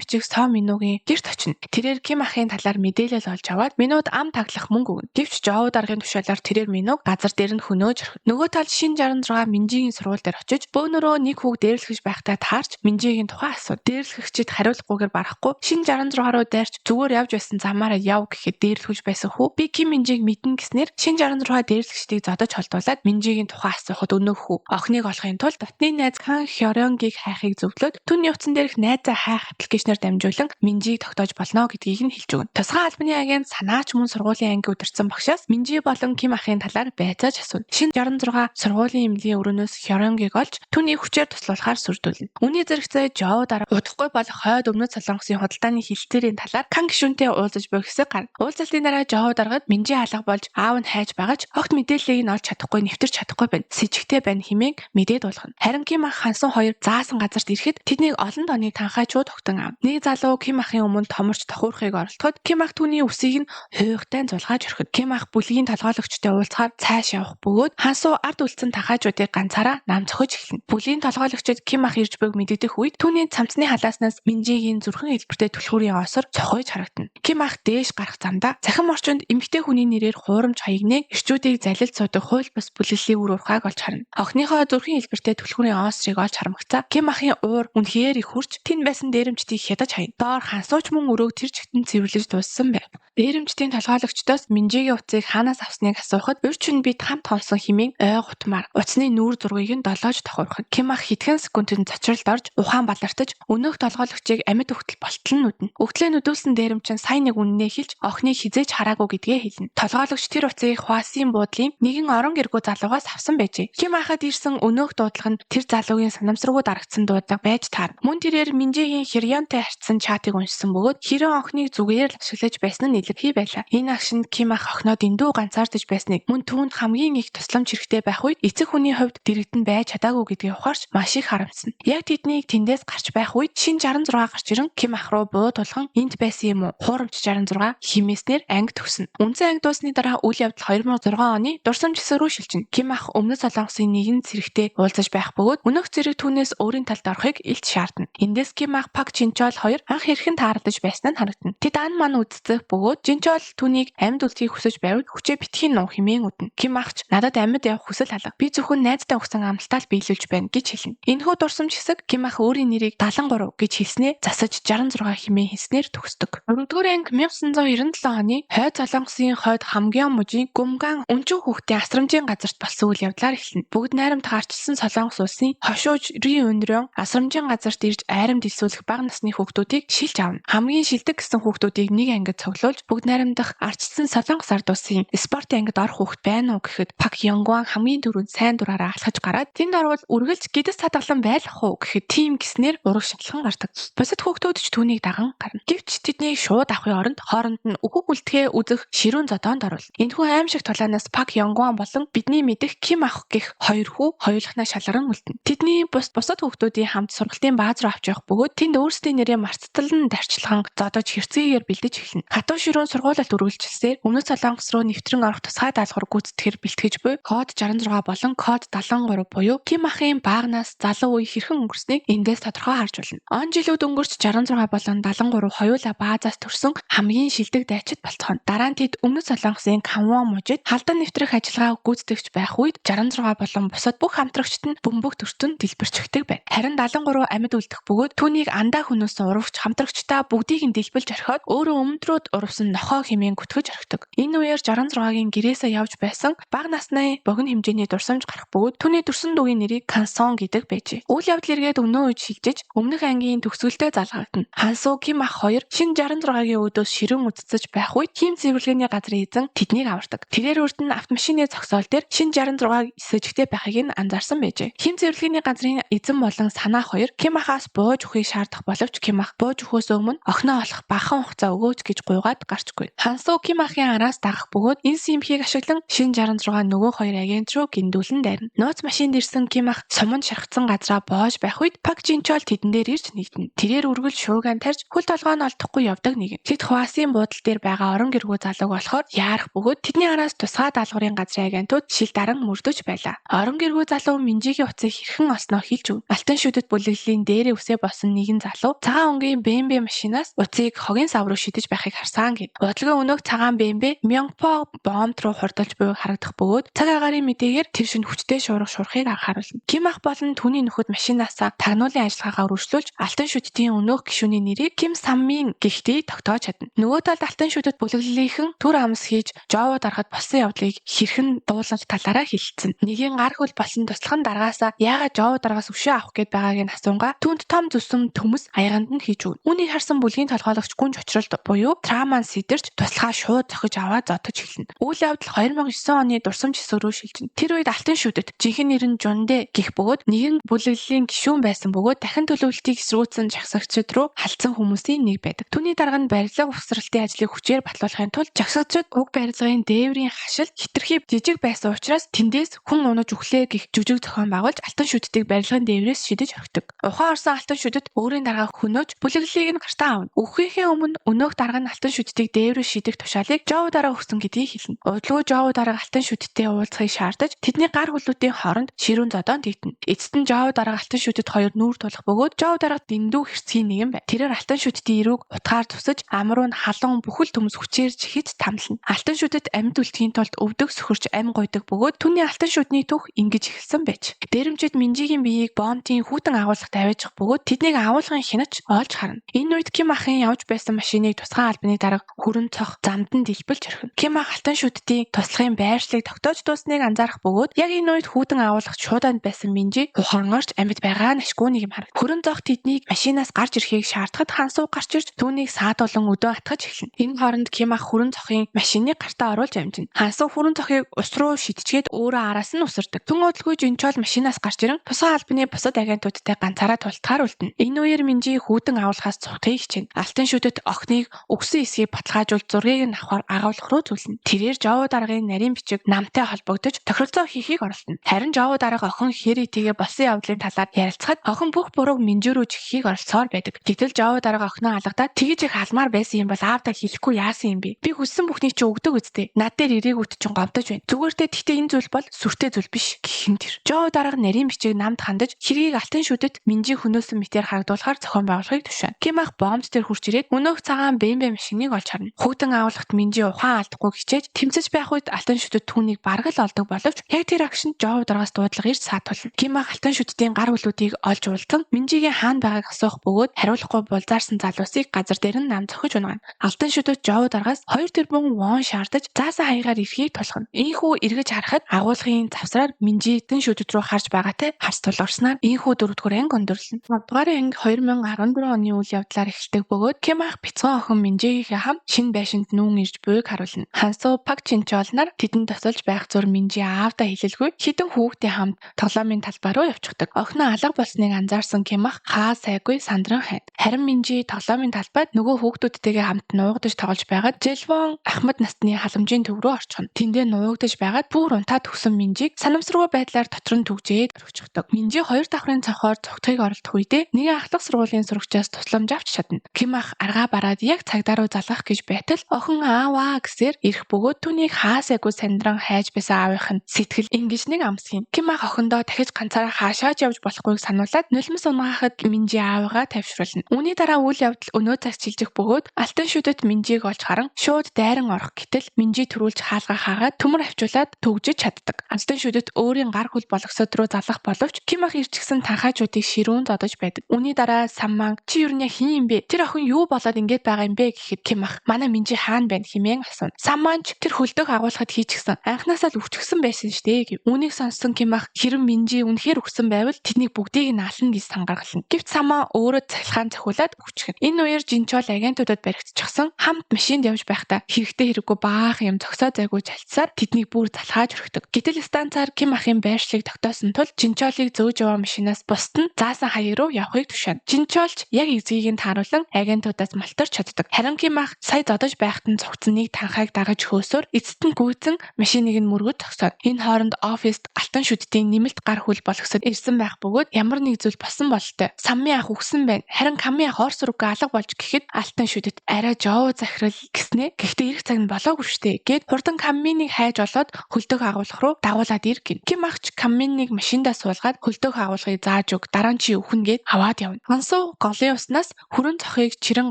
бичиг Со Минугийн гэрт очино. Тэрээр Ким ахын талаар мэдээлэл олж аваад Минуд ам таглах мөнгө өгнө. Гэвч Жоо даргын тушаалаар тэрээр Минуг газар дээр нь хөнөөж орхино. Нөгөө талд шин 66 Минжигийн сургууль дээр очиж бөөнөрөө нэг хүүг дээрлэхэж байхдаа таарч Минжигийн тухай асуув. Дээрлэхэгчид хариулахгүйгээр барахгүй шин 66 руу дайрч зүгээр явж байсан замаараа яв гэхэд дээрлэхэж байсан хүү. Би Ким Минжиг мэднэ гэснээр шин 66 дээрлэгчдийг зодож холдуулаад Минжигийн тухай асуухад өнөөх хүү. Охиныг олохын тулд дотны найз Кан Хёрёнгийг хайхыг зөвлөөд түүний утсан дээрх найзаа хайх аппликейшнээр дамжуулан Минжийг тогтоож болно гэдгийг нь хэлж өгнө. Тусгай албаны агент санаач мөн сургуулийн анги удирдсан багшаас Минжи болон Ким ахын талаар байцааж асуув. Шин 66 сургуулийн эмнэлгийн өрөөнөөс Хёрёнгийг олж түүний хүчээр туслуулахаар сүрдүүлнэ. Үүний зэрэгцээ Жоо дараа удахгүй болох хойд өмнөд Солонгосын худалдааны хилтээрийн талаар Кан гишүүнтэй уулзаж буй хэсэг гарна. Уулзалтын дараа Жоо даргад Минжи алга болж аав нь хайж байгаа ч огт мэдээллийг нь олж чадахгүй нэвтэрч чадахгүй байна. Сэжигтэй байна хэмээн мэдээд болгоно. Харин Ким ах Хансуу хоёр заасан газарт ирэхэд тэднийг олон тооны танхайчууд тогтон аав. Нэг залуу Ким ахын өмнө томорч тохуурхыг оролдоход Ким ах түүний үсийг нь хуйгатай зулгааж орхид. Ким ах бүлгийн толгойлогчтой уулзахаар цааш явах бөгөөд Хансуу ард үлдсэн танхайчуудыг ганцаараа нам зохиж эхэлнэ. Бүлгийн толгойлогчид Ким ах ирж буйг мэдэгдэх үед түүний цамцны халааснаас Минжигийн зүрхэн хэлбэртэй түлхүүрийн осор цохойж харагдана. Ким ах дээш гарах замдаа цахим орчинд эмэгтэй хүний нэрээр хуурамч хаягныг эрчүүдийг залилж суудаг хууль бус бүлэглэлийн үр урхааг олж харна. Охиныхоо зүрхэн хэлбэртэй түлхүүрийн осрыг олж харамгацаа Ким ахын уур үнэхээр их хурж тэнд байсан дээрэмчдийг хядаж хайна. Доор Хансууч мөн өрөөг тэр чигтэн цэвэрлэж дууссан байв. Дээрэмчдийн толгойлогчдоос Минжигийн утсыг хаанаас авсныг асуухад урьд бид хамт хонсон хэмээн ой гутмаар утасны нүүр зургийг нь долоож тохиурхад Ким ах хэдхэн секундэд цочролд орж ухаан балартаж өнөөх толгойлогчийг амьд өгтөл болтол нь нүднэ. Өгтлөө нүдүүлсэн дээрэмчин сая нэг үннээ хэлж охиныг хизээж хараагүй гэдгээ хэлнэ. Толгойлогч тэр утсыг Хуасын буудлын нэгэн орон гэргүй залуугаас авсан байжээ. Ким ахад ирсэн өнөөх дуудлага нь тэр залуугийн санамсаргуу дарагдсан дуудлага байж таарна. Мөн тэрээр Минжигийн Хёрёнтэй харьцсан чатыг уншсан бөгөөд Хёрён охиныг зүгээр л ашиглаж байсан нь илэрхий байлаа. Энэ агшинд Ким ах охиноо дэндүү ганцаардаж байсныг мөн түүнд хамгийн их тусламж хэрэгтэй байх үед эцэг хүний хувьд дэрэгдэн байж чадаагүй гэдгийг ухаарч маш их харамсна. Яг тэднийг тэндээс гарч байх үед шин 66 гарч ирэн Ким ах руу буу тулхан энд байсан юм уу? Хуурамч 66 химээснээр анги төгснө. Үндсэн анги дуусны дараа үйл явдал 2006 оны дурсамж хэсэг рүү шилжинэ. Ким ах өмнөд Солонгосын нэгэн цэрэгтэй уулзаж байх бөгөөд өнөөх цэрэг түүнээс өөрийн талд орохыг илт шаардна. Эндээс Ким ах Пак Чинчол хоёр анх хэрхэн таарлаж байсан нь харагдана. Тэд ан ман үздэх бөгөөд Чинчол түүнийг амьд үлдэхийг хүсэж байвал хүчээ битгий нуу хэмээн үднэ. Ким ахч надад амьд явах хүсэл алга. Би зөвхөн найздаа өгсөн амлалтаа л биелүүлж байна гэж хэлнэ. Энэхүү дурсамж хэсэг Ким ах өөрийн нэрийг 73 гэж хэлснээ засаж 66 хэмээн хэлснээр төгсдөг. 4-р анги 1997 оны хойд Солонгосын хойд Хамгён мужийн Гумган өнчиг хүүхдийн асрамжийн газарт болсон үйл явдлаар эхэлнэ. Бүгд найрамдах арчилсан Солонгос улсын хошууж Риөнрön асрамжийн газарт ирж айрамд илсүүлэх бага насны хүүхдүүдийг шилж авна. Хамгийн шилдэг гэсэн хүүхдүүдийг нэг ангид цуглуулж бүгд найрамдах арчилсан Солонгос ард улсын спортын ангид орох хүүхд байна уу гэхэд Пак Ёнгван хамгийн түрүүнд сайн дураараа алхаж гараад тэнд орвол үргэлж гэдэс татгалан байх уу гэхэд тим гэснээр ураг шалхан гардаг. Бусад хүүхдүүд ч түүнийг даган гарна. Гэвч тэднийг шууд авахын хооронд нь үхэг үлдэхээ үзэх ширүүн зодоонд орвол энэхүү аимшиг тулаанаас Пак Ёнгван болон бидний мэдих Ким ах гэх хоёр хүү хоёулахнаа шалгаран үлдэнэ. Тэдний бусад хүүхдүүдийн хамт сургалтын бааз руу авч явах бөгөөд тэнд өөрсдийн нэрээ марцталан дарчилхан зодож хэрцгийгээр бэлдэж эхэлнэ. Хатуу ширүүн сургуулиалд үргэлжилсээр өмнөд Солонгос руу нэвтрэн орох тусгай даалгавар гүйцэтгэхэр бэлтгэж буй код 66 болон код 73 буюу Ким ахын баагнаас залуу үе хэрхэн өнгөрснийг эндээс тодорхой харж болно. Он жилүүд өнгөрч 66 болон 73 хоёулаа баазаас төрсөн хамгийн шилдэг дайчид болцгоно. Дараа нь тэд өмнөд Солонгосын Канвон мужид халдан нэвтрэх ажиллагаа гүйцэтгэж байх үед 66 болон бусад бүх хамтрагчид нь бөмбөг төртөнд дэлбэрчихдэг байна. Харин 73 амьд үлдэх бөгөөд түүнийг андаа хөнөөсөн урвагч хамтрагчдаа бүгдийг нь дэлбэлж орхиод өөрөө өмнөдрөөд урвсан нохоо хэмээн гүтгэж орхидог. Энэ үеэр 66-гийн гэрээсээ явж байсан бага насны богино хэмжээний дурсамж гарах бөгөөд түүний төрсөн дүүгийн нэрийг Кансон гэдэг байжээ. Үйл явдал эргээд өнөө үед шилжиж өмнөх ангийн төгсгөлтэй залгагдана. Хансуу Ким ах хоёр шин 66-гийн өдөөс ширүүн үцэцэж байх үед хим цэвэрлэгээний газрын эзэн тэднийг авардаг. Тэрээр урд нь автомашины зогсоол дээр шин 66-г сэжигтэй байхыг нь анзаарсан байжээ. Хим цэвэрлэгээний газрын эзэн болон болон санаа хоёр Ким ахаас бууж өгөхийг шаардах боловч Ким ах бууж өгөхөөс өмнө охиноо олох бахан хугацаа өгөөч гэж гуйгаад гарчгүй. Хансуу Ким ахын араас дагах бөгөөд энэ симхийг ашиглан шин 66 нөгөө хоёр агент руу гиндүүлэн дайрна. Нууц машинд ирсэн Ким ах суманд шархсан газраа боож байх үед Пак Жинчол тэдэн дээр ирж нэгдэнэ. Тэрээр үргэлж шуугиан тарьж хөл толгой нь олдохгүй явдаг нэгэн. Тэд Хвасын буудал дээр байгаа орон гэргүй залууг болохоор яарах бөгөөд тэдний араас тусгай даалгаврын газрын агентууд шил даран мөрдөж байлаа. Орон гэргүй залуу Минжигийн уцыг хэрхэн осноо хэлж өг. Алтан шүдэд бүлэглэлийн дээрээ үсээ босон нэгэн залуу цагаан өнгийн БМВ машинаас уцыг хогийн сав руу шидэж байхыг харсан гэв. Удалгүй өнөөх цагаан БМВ Мёнгпо бомб руу хурдалж буйг харагдах бөгөөд цаг агаарын мэдээгээр тэр шин хүчтэй шуурхыг анхааруулна. Ким ах болон түүний нөхөд машинаасаа тагнуулын ажиллагаагаа үргэлжлүүлж алтан шүдтийн өнөөх гишүүний нэрийг Ким Саммин гихтээ тогтоож чадна. Нөгөө талд алтан шүдэд бүлэглэлийнхэн түр амс хийж Жоо дарахад болсон явдлыг хэрхэн дуулаж талаараа хэлсэн. Нэгийн гар хөл болсон туслах нь даргаасаа яагаад Жоо дараагаас өшөө авах гээд байгааг нь асуунгаа түнд том зүсэм төмөс аяганд нь хийж өгнө. Үүнийг харсан бүлгийн толгойлогч гүнж очролт буюу Траман сидэрч туслахаа шууд зохиж аваад зодож эхэлнэ. Үйл явдал 2009 оны дурсамж хэсэг рүү шилжинэ. Тэр үед алтан шүдэд жинхэнэ нэр нь Жундэ гих бөгөөд нэгэн бүлэглэлийн гишүүн байсан бөгөөд дахин төлөвлөлтийг эсрүүцсэн жагсагчид руу халтсан хүмүүсийн нэг байдаг. Түүний дарга нь барилга угсралтын ажлыг хүчээр батлуулахын тулд жагсагчид уг барилгын дээврийн хашил хитрхи жижиг байсан учраас тэндээс хүн унаж өглөө гих жүжиг зохион байгуулж алтан шүдтийг барилгын дээврээс шидэж орхидог. Ухаан орсон алтан шүдэд өөрийн даргааг хөнөөж бүлэглэлийг нь гартаа авна. Өгөхийнхээ өмнө өнөөх дарга нь алтан шүдтийг дээврээс шидэх тушаалыг Жоо дараа өгсөн гэдгийг хэлнэ. Удалгүй Жоо дараа алтан шүдттэй уулзахыг шаардаж тэдний гар хөлүүдийн хооронд ширүүн зодоон тэгтэн. Эцэст нь Жоо дараа алтан шүдэд хоёр нүүр тулах бөгөөд Жоо дараа дэндүү хэрцгий нэгэн бай. Тэрээр алтан шүдтийн ирүүг утгаар тусаж амруу нь халуун бүхэл төмс хүчээр чихэж тамлана. Алтан шүдэд амьд үлдэхийн тулд өвдөг сөхөрч ам гойдог бөгөөд түүний алтан шүдний түүх ингэж эхэлсэн байж. Дээрэмчид Минжигийн биеийг бомбын хүүтэн агуулгад аваачих бөгөөд тэднийг агуулгын хянаж олж харна. Энэ үед Ким ахын явж байсан машиныг тусгай албаны дарга хүрэн цох замдан дэлбэлж орхино. Ким ах алтан шүдтийн туслахын байршлыг тогтоож дуусныг анзаарах бөгөөд яг энэ үед хүүтэн агуулгад шуудаад байсан Минжи ухаангаарч амьд байгаа нь ашгүй нэг юм харагд. Хүрэн цох тэднийг машинаас гарч ирэхийг шаардахад хансуу гарч ирж түүнийг саадуулан өдөө атгаж эхэлнэ. Энэ хооронд Ким ах хүрэн цохын машиныг гартаа оруулж амжина. Хансуу хүрэн цохыг ус руу шидчихэд өөрөө араас нь усардаг. Түн өдөлгүй Жинчол машинаас гарч ирэн тусгай албаны бусад агентуудтай ганцаараа тултахаар үлдэнэ. Энэ үеэр Минжи хүүтэн агуулгаас цухтыг хичээнэ. Алтан шүдэд охиныг өгсөн эсгийг баталгаажуулж зургийг нь авахар агуулга руу зүйлнэ. Тэрээр Жоо даргын нарийн бичиг намтай холбогдож тохиролцоо хийхийг оролдоно. Харин Жоо дарга охин Хэритэйгээ болсон явдлын талаар ярилцахад охин бүх бурууг Минжи рүү жихэхийг оролцохоор байдаг. Гэтэл Жоо дарга охиноо алгадаад тэгж их алмаар байсан юм бол аавдаа хэлэхгүй яасан юм бэ? Би хүссэн бүхний чи өгдөг үстэй. Над дээр ирээгүүт чинь гомдож байна. Зүгээртээ тэгтээ энэ зүйл бол сүртэй зүйл биш гэх юм тэр. Жоо дарга нарийн бичиг намд хандаж хэргийг алтан шүдэд Минжи хөнөөсөн мэтээр харагдуулахаар зохион байгуулахыг тушаана. Ким ах бомб дээр хурж ирээд өнөөх цагаан БМВ машиныг олж харна. Хүүтэн агуулгад Минжи ухаан алдахгүй хичээж тэмцэж байх үед алтан шүдэд түүнийг бараг л олдог боловч яг тэр агшин Жоо даргаас дуудлага ирж саатуулна. Ким ах алтан шүдтийн гар хөлүүдийг олж уулзсан Минжигийн хаана байгааг асуух бөгөөд хариулахгүй булзаарсан залуусыг газар дээр нь нам зохиж унгана. Алтан шүдэд Жоо даргаас 2 тэрбум вон шаардаж заасан хаягаар ирэхийг тулхна. Ийхүү эргэж харахад агуулгын завсраар Минжитэн шүдэд рүү харж байгаатай харц тулгарснаар ийхүү дөрөвдүгээр анги өндөрлөн. 5 дугаар анги 2014 оны үйл явдлаар эхэлдэг бөгөөд Ким ах бяцхан охин Минжигийнхээ хамт шинэ байшинд нүүн ирж буйг харуулна. Хансуу Пак Чинчол нар тэдэнд тосолж байх зур Минжи аавдаа хэлэлгүй хідэн хүүхдийн хамт тоглоомын талбай руу явчихдаг. Охиноо алга болсныг анзаарсан Ким ах хаа сайгүй сандран хайна. Харин Минжи тоглоомын талбайд нөгөө хүүхдүүдтэйгээ хамт нуугдаж тоглож байгаад Желвон Ахмад насны халамжийн төв рүү орчихно. Тэндээ нуугдаж байгаад бүр унтаад өгсөн Минжиг санамсаргүй байдлаар дотор нь түгжээд орчихдог. Минжи 2 давхрын цонхоор цогтгийг оруулах үедээ нэг ахлах сургуулийн сурагчаас тусламж авч чадна. Ким ах аргаа бараад яг цагдаа руу залгах гэж байтал охин ааваа гэсээр ирэх бөгөөд түүнийг хаасайгүй сандран хайж байсан аавынх нь сэтгэл ингэж нэг амсхийн. Ким ах охиндоо дахиж ганцаараа хаашаач явж болохгүйг сануулад нулимс унгаахад Минжи аавыгаа тавьшруулна. Үүний дараа үйл явдал өнөө цагт шилжих бөгөөд алтан шүдэд Минжиг олж харан шууд дайран орох гэтэл Минжи төрүүлж хаалгаа хаагаад төмөр авчуулаад төгжиж чаддаг. Алтан шүдэд өөрийн гар хөл болгосод руу залгах боловч Ким ах ирчихсэн танхаачуудыг ширүүн зодож байдаг. Үүний дараа Самман чи юу хин юм бэ? Тэр охин юу болоод ингэж байгаа юм бэ гэхэд Ким ах манай Минжи хаана байна хэмээн асууна. Самманч тэр хөлдөх агуулгад хийчихсэн. Анхнаасаа л өвчгсөн байсан штэ гэв. Үүнийг сонссон Ким ах хэрэв Минжи үнэхээр өгсөн байвал тэднийг бүгдийг нь ална гэж сангаргална. Гэвч Самман өөрөө цахилгаан цохиулаад өгчихнэ. Энэ үеэр Жинчол агентуудад баригдчихсан хамт машинд явж байхдаа хэрэгтэй хэрэггүй баахан юм зогсоо зайгүй чалцсаар тэднийг бүр залхааж өргөдөг. Гэтэл станцаар Ким ахын байршлыг тогтоосон тул Жинчолыг зөөж яваа машинаас машинаас бусд нь заасан хаяг руу явахыг тушаана. Жинчоолч яг эзгийг нь тааруулан агентуудаас малтарч чаддаг. Харин Ким ах сая зодож байхад нь цогцсон нэг танхайг дагаж хөөсөөр эцэст нь гүйцэн машиныг нь мөргөд тогсоод энэ хооронд оффист алтан шүдтийн нэмэлт гар хүл болгосод ирсэн байх бөгөөд ямар нэг зүйл болсон болтой. Самми ах үгсэн байна. Харин Ками ах орс руугаа алга болж гэхэд алтан шүдэт арай жоо захирал гэснэ. Гэхдээ ирэх цаг нь болоогүй штэ гэд хурдан Каминийг хайж олоод хөлдөг агуулгах руу дагуулад ир гин. Ким ахч Каминийг машиндаа суулгаад хөлдөг агуулгыг зааж өг дараа нь чи өхнө гэд аваад явна. Хансуу голын уснаас хүрэн цохыг чирэн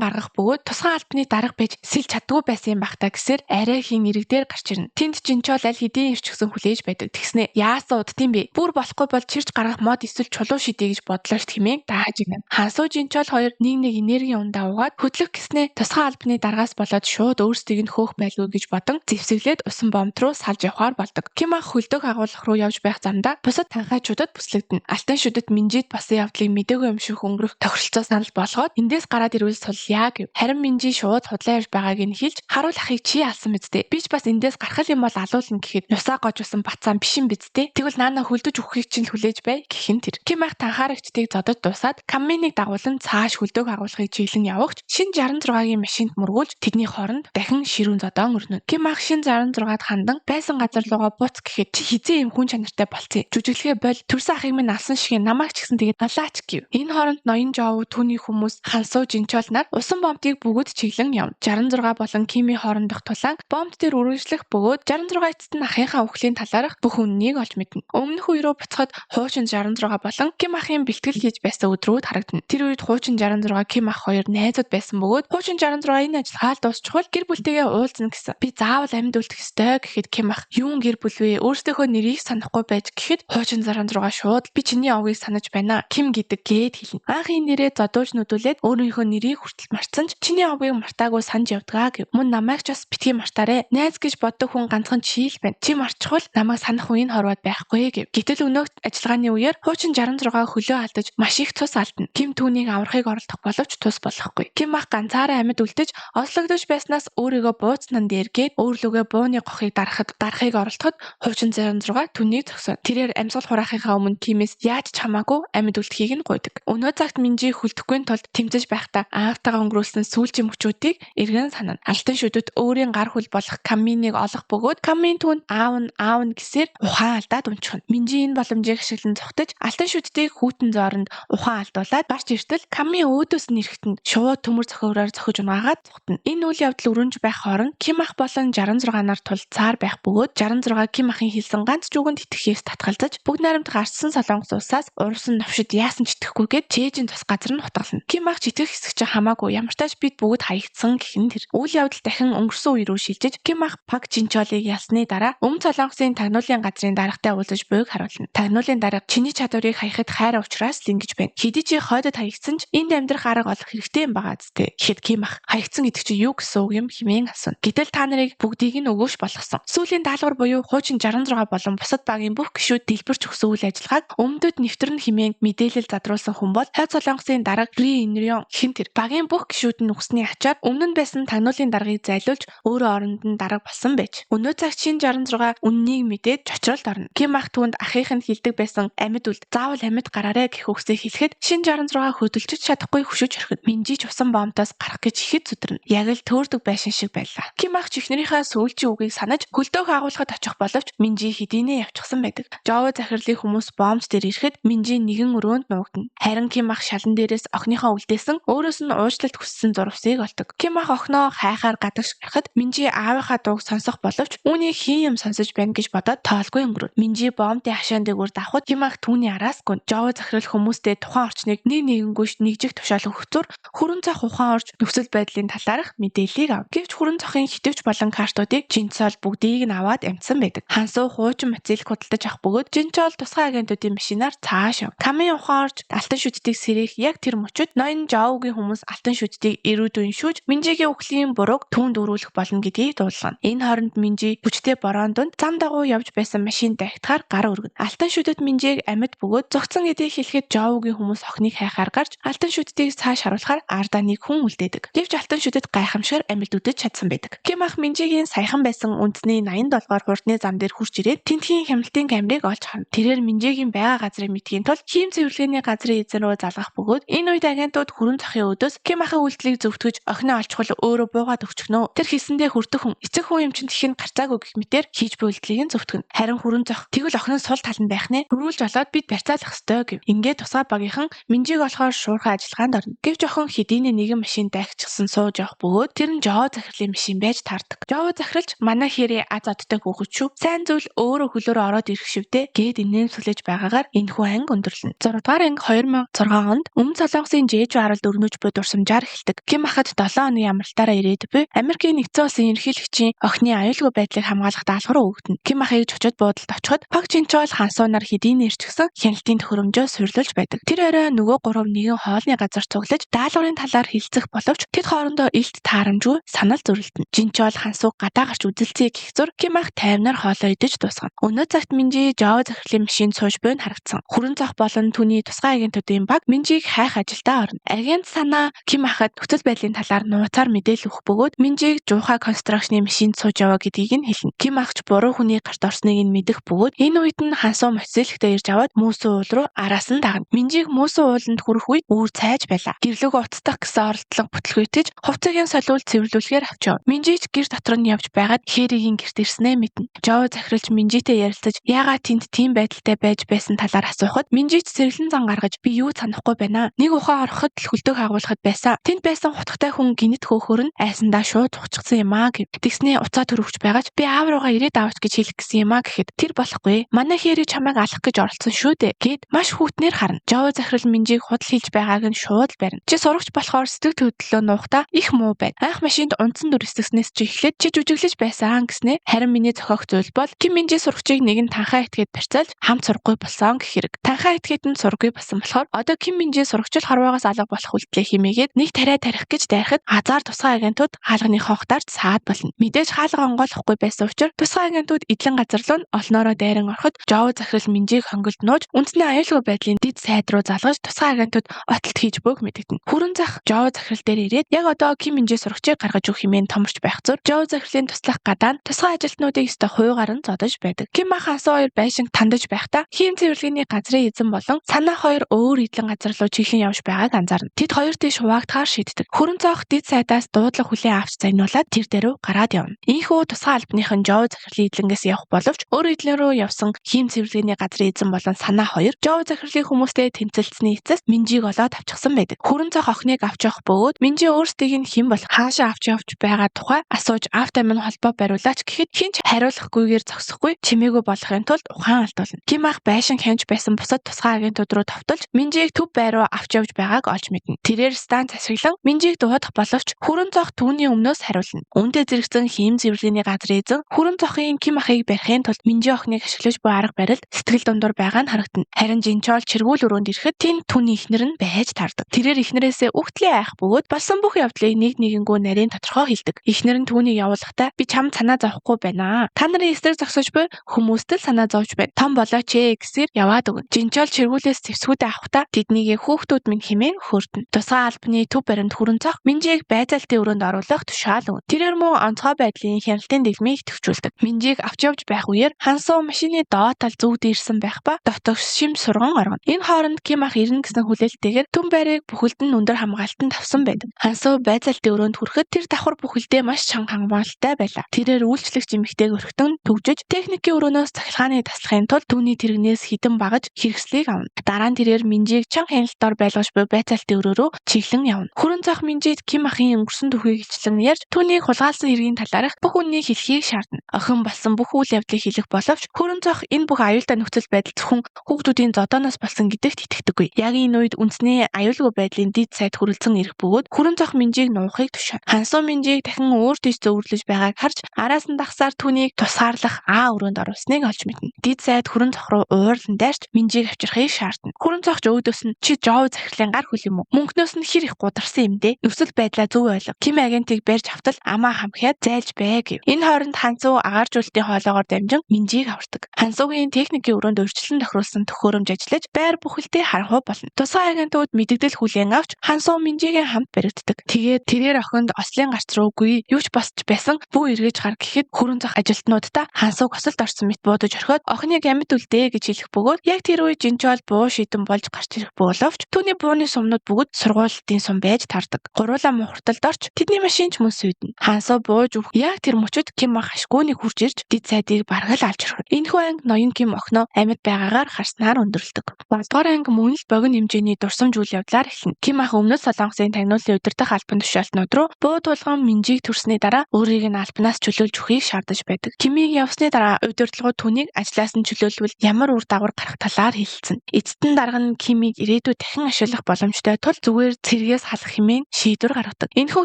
гаргах бөгөөд тусгай албаны дарга байж сэлж чаддгүй байсан юм бах та гэсээр арай хийн ирэг дээр гарч ирнэ. Тэнд Жинчоол аль хэдийн ирчихсэн хүлээж байдаг. Тэгснэ яасан уддсан бэ? Бүр болохгүй бол чирч гаргах мод эсвэл чулуу шидэ гэж бодлоо ш хэмээн дааж игнэ. Хансуу Жинчоол хоёр нэг энерги ундаа угаад хөдлөх гэснэ тусгай албаны даргаас болоод шууд өөрсдийг нь хөөх байлгүй гэж бодон зэвсэглээд усан бомт руу салж явахаар болдог. Ким ах хөлдөг агуулгах руу явж байх замдаа бусад танхайчуудад бүслэгдэнэ. Алтан шүдэт Минжид басан явдлыг мэдээгүй юм шиг өнгөрөх тохиролцоо санал болгоод эндээс гараад ирвэл сулъя гэв. Харин Минжи шууд худлаа явж байгааг нь хэлж харуул ахыг чи алсан мэт. Би ч бас эндээс гарах юм бол алуулна гэхэд нусаа гожуулсан бацаан биш юм биз дээ. Тэгвэл наана хөлдөж өгөхийг чинь хүлээж бай гэхин тэр. Ким ах танхаарагчдыг зодож дуусаад Каминыг дагуулan цааш хөлдөг агуулгыг чиглэн явагч шин 66-гийн машинд мөргүүлж тэдний хооронд дахин ширүүн зодоон өрнөв. Ким ах шин 66-ад хандан байсан газар руугаа буц гэхэд чи хизээ юм хүн чанартай болцсон. Жүжиглэгээ боль төрсөн ахыг минь алсан шиг намайг ч гэсэн тэгээд алаач гэв. Энэ хооронд ноён жоо түүний хүмүүс Хансуу Жинчоол нар усан бомтыг бүгд чиглэн явна. 66 болон Кими хоорондох тулаан бомт дээр үргэлжлэх бөгөөд 66 эцэст нь ахынхаа өхлийн талаарх бүх үннийг олж мэднэ. Өмнөх үе рүү буцахад хуучин 66 болон Ким ахын бэлтгэл хийж байсан өдрүүд харагдана. Тэр үед хуучин 66 Ким ах хоёр найзууд байсан бөгөөд хуучин 66 энэ ажиллагаа дуусчихвал гэр бүлтэйгээ уулзна гэсэн. Би заавал амьд үлдэх ёстой гэхэд Ким ах юун гэр бүл вэ? Өөрсдийнхөө нэрийг санахгүй байж гэхэд хуучин 66 шууд би чиний овгийг санаж байна. Ким гэдэг гээд хэлнэ. Анхын нэрээ зодуулж нүдүүлээд өөрийнхөө нэрийг хүртэл марцсан ч чиний овгийг мартаагүй санаж явдгаа гэв. Мөн намайг ч бас битгий мартаарэ. Найз гэж боддог хүн ганцхан чи л байна. Чи марчихвал намайг санах үеийн хорвоод байхгүй гэв. Гэтэл өнөөх ажиллагааны үеэр хуучин 66 хөлөө алдаж маш их цус алдна. Ким түүнийг аврахыг оролдох боловч тус болохгүй. Ким ах ганцаараа амьд үлдэж ослогдож байснаас өөрийгөө бууцнан дээргээд өөрлөгөө бууны гохыг дарахыг оролдоход хуучин 66 түүнийг зогсоод тэрээр амьсгал хураахынхаа өмнө Кимээс яаж ч хамаагүй амьд үлдэхийг нь гуйдаг. Өнөө цагт Минжи хүлдэхгүй тулд тэмцэж байхдаа аавтайгаа өнгөрүүлсэн сүүлчийн мөчүүдийг эргэн санана. Алтан шүдэт өөрийн гар хүл болох Каминыг олох бөгөөд Камин түүнд аав нь гэсээр ухаан алдаад унчихна. Минжи энэ боломжийг ашиглан цогтож алтан шүдтийг хүүтэн зооронд ухаан алдуулаад гарч иртэл Камин өөдөөс нь ирэхтэн шууд төмөр зохиороор зохиж унаагаад цогтно. Энэ үйл явдал өрнөж байх хооронд Ким ах болон 66 нар тулцаар байх бөгөөд 66 Ким ахын хэлсэн ганц жүгэнд итгэхээс татгалзаж бүгд найрамд гарсан солонгос улсаас урсан навшид яасан ч итгэхгүйгээд чэйжин тус газар нь хутгална. Ким ах итгэх хэсэг чинь хамаагүй ямар ч тач бид бүгд хаягдсан гэхэн тэр. Үйл явдал дахин өнгөрсөн үе рүү шилжиж Ким ах Пак Жинчоолыг ялсны дараа өмнө солонгосын тагнуулын газрын даргатай уулзаж буйг харуулна. Тагнуулын дарга чиний чадварыг хаягахад хайр учраас л ингэж байна. Хэдий чи хойдод хаягдсан ч энд амьдрах арга олох хэрэгтэй юм байгаа зү. Гэхэд Ким ах хаягдсан гэдэг чи юу гэсэн үг юм хэмээн асууна. Гэтэл та нарыг бүгдийг нь өгөөш болгосон. Сүүлийн даалгавар буюу хуучин 66 болон бусад багийн бүх гишүүд дэлбэрч өгсөн үйл ажиллагааг өмнөдөд нэвтрэн хэмээн мэдээлэл задруулсан хүн бол Хойд Солонгосын дарга Ри Инрён хэн тэр. Багийн бүх гишүүд нь өгсний ачаар өмнө нь байсан тагнуулын даргыг зайлуулж өөрөө оронд нь дарга болсон байж. Өнөө цагт шин 66 үннийг мэдээд чочролд орно. Ким ах түүнд ахих нь хилдэг байсан амьд үлд заавал амьд гараарэ гэх үгсээ хэлэхэд шин 66 хөдөлж чадахгүй хөшөөж орхино. Минжи ч усан бомтоос гарах гэж ихэд зүтэрнэ. Яг л төөрдөг байшин шиг байлаа. Ким ах чихнэрийнхээ сүүлчийн үгийг санаж хөлдөөх агуулгад очих боловч Минжи хэдийнэ явчихсан байдаг. Жоо захирлын хүмүүс бомб дээр ирэхэд Минжи нэгэн өрөөнд нуугдана. Харин Ким ах шалан дээрээс охиныхоо үлдээсэн өөрөөс нь уучлалт хүссэн зурвсыг олдог. Ким ах охиноо хайхаар гадагш гарахад Минжи аавынхаа дууг сонсох боловч үүнийг хин юм сонсож байна гэж бодоод тоолгүй өнгөрөв. Минжи бомбын хашаан дээгүүр давхад Ким ах түүний араас гүн. Жоо захирал хүмүүстэй тухайн орчныг нэгнгүйш нэгжих тушаал өгөхзөр хүрэн цах ухаан орж нөхцөл байдлын талаарх мэдээллийг ав. Гэвч хүрэн цахын хитвч болон картуудыг Жинчоол бүгдийг нь аваад амжсан байдаг. Хансуу хуучин материалыг худалдаж авах бөгөөд Жинчоол тусгай агентуудын машинаар цааш яв. Камин ухаан орж алтан шүдтийг сэрэх яг тэр мөчөд ноён Жоогийн хүмүүс алтан шүдтийг ирүүдэн шүүж Минжигийн өхлийн бурууг түүнд өрүүлэх болно гэдгийг дуулгана. Энэ хооронд Минжи хүчтэй борон дунд зам дагуу явж байсан машин дахитгаар гар өргөв. Алтан шүдэт Минжиг амьд бөгөөд зогцсон гэдгийг хэлэхэд Жоогийн хүмүүс охиныг хайхаар гарч алтан шүдтийг цааш харуулахаар ардаа нэг хүн үлдээдэг. Гэвч алтан шүдэт гайхамшигар амьд үдэж чадсан байдаг. Ким ах Минжигийн саяхан байсан үндэсний 80 доллараар хурдны зам дээр хурж ирээд тентхийн хяналтын камерыг олж харна. Тэрээр Минжигийн байгаа газрыг мэдхийн бэлтгэхийн тулд хийм цэвэрлэгээний газрын эзэн рүү залгах бөгөөд энэ үед агентууд хүрэн цахын өдөөс Ким ахын үйлдэлийг зөвтгөж охиноо олчихвол өөрөө буугаад өгчихнө. Тэр хийсэндээ хүртэх хүн эцэг хүн юм чинь тэгшин гарцаагүй гэх мэтээр хийж буй үйлдэлийг нь зөвтгөнө. Харин хүрэн цах тэгвэл охин нь сул тал нь байх нэ. Хөрвүүлж олоод бид барьцаалах ёстой гэв. Ингээд тусгай багийнхан Минжиг олохоор шуурхай ажиллагаанд орно. Гэвч охин хэдийнэ нэгэн машин дайгчихсан сууж явах бөгөөд тэр нь Жоо захирлын машин байж таардаг. Жоо захирлч манай хэри аз одтой хүүхэд шүү. Сайн зүйл өөрөө хөлөөрөө ороод ирэх шивдэ гээд инээмсэглэж байгаагаар энэхүү анги өндөрлөнө. 6 дугаар анги 2006 онд Өмнөд Солонгосын Жээжүү аралд өрнөж буй дурсамжаар эхэлдэг. Ким ахад 7 оны амралтаараа ирээд буй Америкийн нэгдсэн улсын ерөнхийлөгчийн охины аюулгүй байдлыг хамгаалах даалгавар өгдөнө. Ким ахыг чочод буудалд очиход Пак Жинчол хансуунаар хэдийнэ ирчихсэн хяналтын төхөөрөмжөө суйрлуулж байдаг. Тэр орой нөгөө 3 нэгэн хоолны газар цуглаж даалгаврын талаар хэлцэх боловч тэд хоорондоо илт таарамжгүй санал зөрөлдөнө. Жинчол хансууг гадаа гарч үзэлцээ гэх зур Ким ах тайвнаар хоолоо идэж дуусгана. Өнөө цагт Минжи Жоо захирлын машин сууж буйг нь харагдсан. Хүрэн цах болон түүний тусгай агентуудын баг Минжиг хайх ажилдаа орно. Агент санаа Ким ахад нөхцөл байдлын талаар нууцаар мэдээлэл өгөх бөгөөд Минжиг Жуухай констракшны машинд сууж яваа гэдгийг нь хэлнэ. Ким ахч буруу хүний гарт орсныг нь мэдэх бөгөөд энэ үед нь хансуу мотоциклтэй ирж аваад Мөсөө уул руу араас нь дагна. Минжиг Мөсөө ууланд хүрэх үед үүр цайж байлаа. Гэрлөг уцтах гэсэн оролдлого бүтлгүйтэж хувцагийн солиул цэвэрлүүлэхээр авч яв. Минжиг гэр дотор нь явж байгаад Хэригийн гэрт ирснээ мэднэ. Жоо захирлж Минжитэй ярилцаж яагаад тэнд тийм байдалтай байж байсан талаар асуухад Минжиг сэргэлэн зан гаргаж би юу санахгүй байна. Нэг ухаан ороход л хөлтөг хагуулахад байсан. Тэнд байсан хутгатай хүн гинэт хөөхөр нь айсандаа шууд ухчихсан юм аа гэв. Тэгснээ уцаа төрөвч байгаач би аав руугаа ирээд авч гэж хэлэх гэсэн юм аа гэхэд тэр болохгүй. Манай Хэри чамайг алах гэж оролцсон шүү дээ гэд маш хүүтнээр харна. Жоо захирал Минжиг худал хийж байгааг нь шууд барина. Чи сурагч болохоор сэтгэл хөдлөлөө нуухтаа их муу байна. Анх машинд унтсан дүр эсгэснээс чи эхлээд чи жүжиглэж байсан гэснээ харин миний зохиох зүйл бол Ким Минжи сурагчийг нэгэн танхаа этгээд барьцаалж хамт сурахгүй болсон гэх хэрэг. Танхаа этгээд нь сургуй болсон болохоор одоо Ким Минжи сурагчил харваагаас алга болох үйлдэлээ химээгээд нэг тариа тарих гэж дайрахад азар тусгай агентууд хаалганы хонхтаар саад болно. Мэдээж хаалга онгойлохгүй байсан учраас тусгай агентууд эдлэн газар руу олноороо дайран ороход Жоо захирал Минжиг хонгилд нууж үндэсний аюулгүй байдлын дэд сайд руу залгаж тусгай агентууд отолт хийж бөөг мэдэгдэнэ. Хүрэн зах Жоо захирал дээр ирээд яг одоо Ким Минжи сурагчийг гаргаж өгөх хэмээн томорч байх зур Жоо захирлын туслах гадаа тусгай ажилтнуудыг өстө хуйгаар нь зодож байдаг. Ким ах хансуу хоёр байшинг тандаж байхдаа хийм цэвэрлэгээний газрын эзэн болон санаа хоёр өөр эдлэн газар руу чиглэн явж байгааг анзаарна. Тэд хоёр тийш хуваагдахаар шийддэг. Хүрэн цаох дэд сайдаас дуудлага хүлээн авч загнуулаад тэр дээрөө гараад явна. Ийхүү тусгай албаныхан Жоо захирлын эдлэнгээс явах боловч өөр эдлэн рүү явсан хийм цэвэрлэгээний газрын эзэн болон санаа хоёр Жоо захирлын хүмүүстэй тэмцэлцсэний эцэс Минжиг олоод авчихсан байдаг. Хүрэн цаох охиныг авч явах бөгөөд Минжи өөрсдийг нь хэн болох хаашаа авч явж байгаа тухай асууж аавтай минь холбоо бариулаач гэхэд хинч хариулахгүйгээр зогсохгүй чимээгүй болохын тулд ухаан алдуулна. Ким ах байшин хянж байсан бусад тусгай агентууд руу товтолж Минжиг төв байруу авч явж байгааг олж мэднэ. Тэрээр станц ашиглан Минжиг дуудах боловч Хүрэн цох түүний өмнөөс хариулна. Үүнтэй зэрэгцэн хийм цэвэрлэгээний газрын эзэн Хүрэн цохын Ким ахыг барихын тулд Минжи охиныг ашиглаж буй арга барилд сэтгэл дундуур байгаа нь харагдана. Харин Жинчол чиргүүл өрөөнд ирэхэд тэнд түүний эхнэр нь байж таардаг. Тэрээр эхнэрээсээ үхтлээ айх бөгөөд болсон бүх явдлыг нэг нэгэнгүү нарийн тодорхой хэлдэг. Эхнэр нь түүнийг явуулахдаа би чамд санаа зовхгүй байна. Та нарын эсрэг зогсож буй хүмүүст л санаа зовж байна. Том болооч ээ гэсээр яваад өгнө. Жинчол чиргүүлээс зэвсгүүдээ авахдаа тэднийг хүүхдүүд минь хэмээн хөөрдөн. Тусгай албаны төв баримт Хүрэн цах Минжиг байцаалтын өрөөнд оруулах тушаал өгнө. Тэрээр мөн онцгой байдлын хяналтын дэглэмийг төвчүүлдэг. Минжиг авч явж байх үеэр хансуу машины доод тал зүгд ирсэн байх ба дотогш шим сурган оргоно. Энэ хооронд Ким ах ирнэ гэсэн хүлээлттэйгээр түн байрыг бүхэлд нь өндөр хамгаалтанд тавсан байдаг. Хансуу байцаалтын өрөөнд хүрэхэд тэр давхар бүхэлдээ маш чанга хамгаалалтай байлаа. Тэрээр үйлчлэгч эмэгтэйг өрхтөн төгжиж техникийн өрөөнөөс цахилгааны таслахын тулд түүний тэрэгнээс хідэн багаж хэрэгслийг авна. Дараа нь тэрээр Минжиг чанга хяналтаар байлгаж буй байцаалтын өрөө рүү чиглэн явна. Хүрэн цах Минжид Ким ахын өнгөрсөн түүхийг ичлэн ярьж түүнийг хулгайлсан хэргийн талаарх бүх үннийг хэлхийг шаардна. Охин болсон бүх үйл явдлыг хэлэх боловч Хүрэн цах энэ бүх аюултай нөхцөл байдал зөвхөн хүүхдүүдийн зодооноос болсон гэдэгт итгэдэггүй. Яг энэ үед үндэсний аюулгүй байдлын дэд сайд хүрэлцэн ирэх бөгөөд Хүрэн цах Минжиг нуухыг тушаана. Хансуу Минжиг дахин өөр тийш зөөрлөж байгааг харж араас нь дагсаар түүнийг тусгаарлах өрөөнд оруулсныг олж мэднэ. Дэд сайд Хүрэн цах руу уурлан дайрч Минжиг авчрахыг шаардна. Хүрэн цах өөдөөс нь чи Жоо захирлын гар хүл юм уу? Мөнхнөөс нь хэр их гударсан юм дээ. Нөхцөл байдлаа зөв ойлго. Ким агентыг барьж автал амаа хамхиад зайлж бай гэв. Энэ хооронд Хансуу агааржуулалтын хоолоогоор дамжин Минжиг авардаг. Хансуугийн техникийн өрөөнд өөрчлөлт тохируулсан төхөөрөмж ажиллаж байр бүхэлдээ харанхуй болно. Тусгай агентууд мэдэгдэл хүлээн авч Хансуу Минжигийн хамт баригддаг. Тэгээд тэрээр охинд ослын гарц руугүй юу ч босч байсан бүү эргэж гар гэхэд Хүрэн цах ажилтнуудаа Хансууг осолд орсон мэт буудаж орхиод охиныг амьд үлдээ гэж хэлэх бөгөөд яг тэр Тэр үе Жинчол буу шийдэн болж гарч ирэх боловч түүний бууны сумнууд бүгд сургуулалтын сум байж таардаг. Гуруула мухарталд орч тэдний машин ч мөн сүйдэн. Хансуу бууж өгөх яг тэр мөчөд Ким ах ашгүйний хурж ирж дид сайдыг баргал авч ирэх. Энэхүү анги ноён Ким охиноо амьд байгаагаар харснаар өндөрлөдөг. 2 дугаар анги мөн л богино хэмжээний дурсамж үйл явдлаар эхэлнэ. Ким ах өмнөд Солонгосын тагнуулын удирдах албан тушаалтнууд руу буу тулган Минжийг төрсний дараа өөрийг нь албанаас чөлөөлж өгөхийг шаардаж байдаг. Кимийг явсны дараа удирдлагууд түүнийг ажлаас нь чөлөөлвөл ямар үр дагавар гарах талаар хэлэлцэн. Эцэст нь дарга нь Кимийг ирээдүйд дахин ашиглах боломжтой тул зүгээр цэргээс халах хэмээн шийдвэр гаргадаг. Энэхүү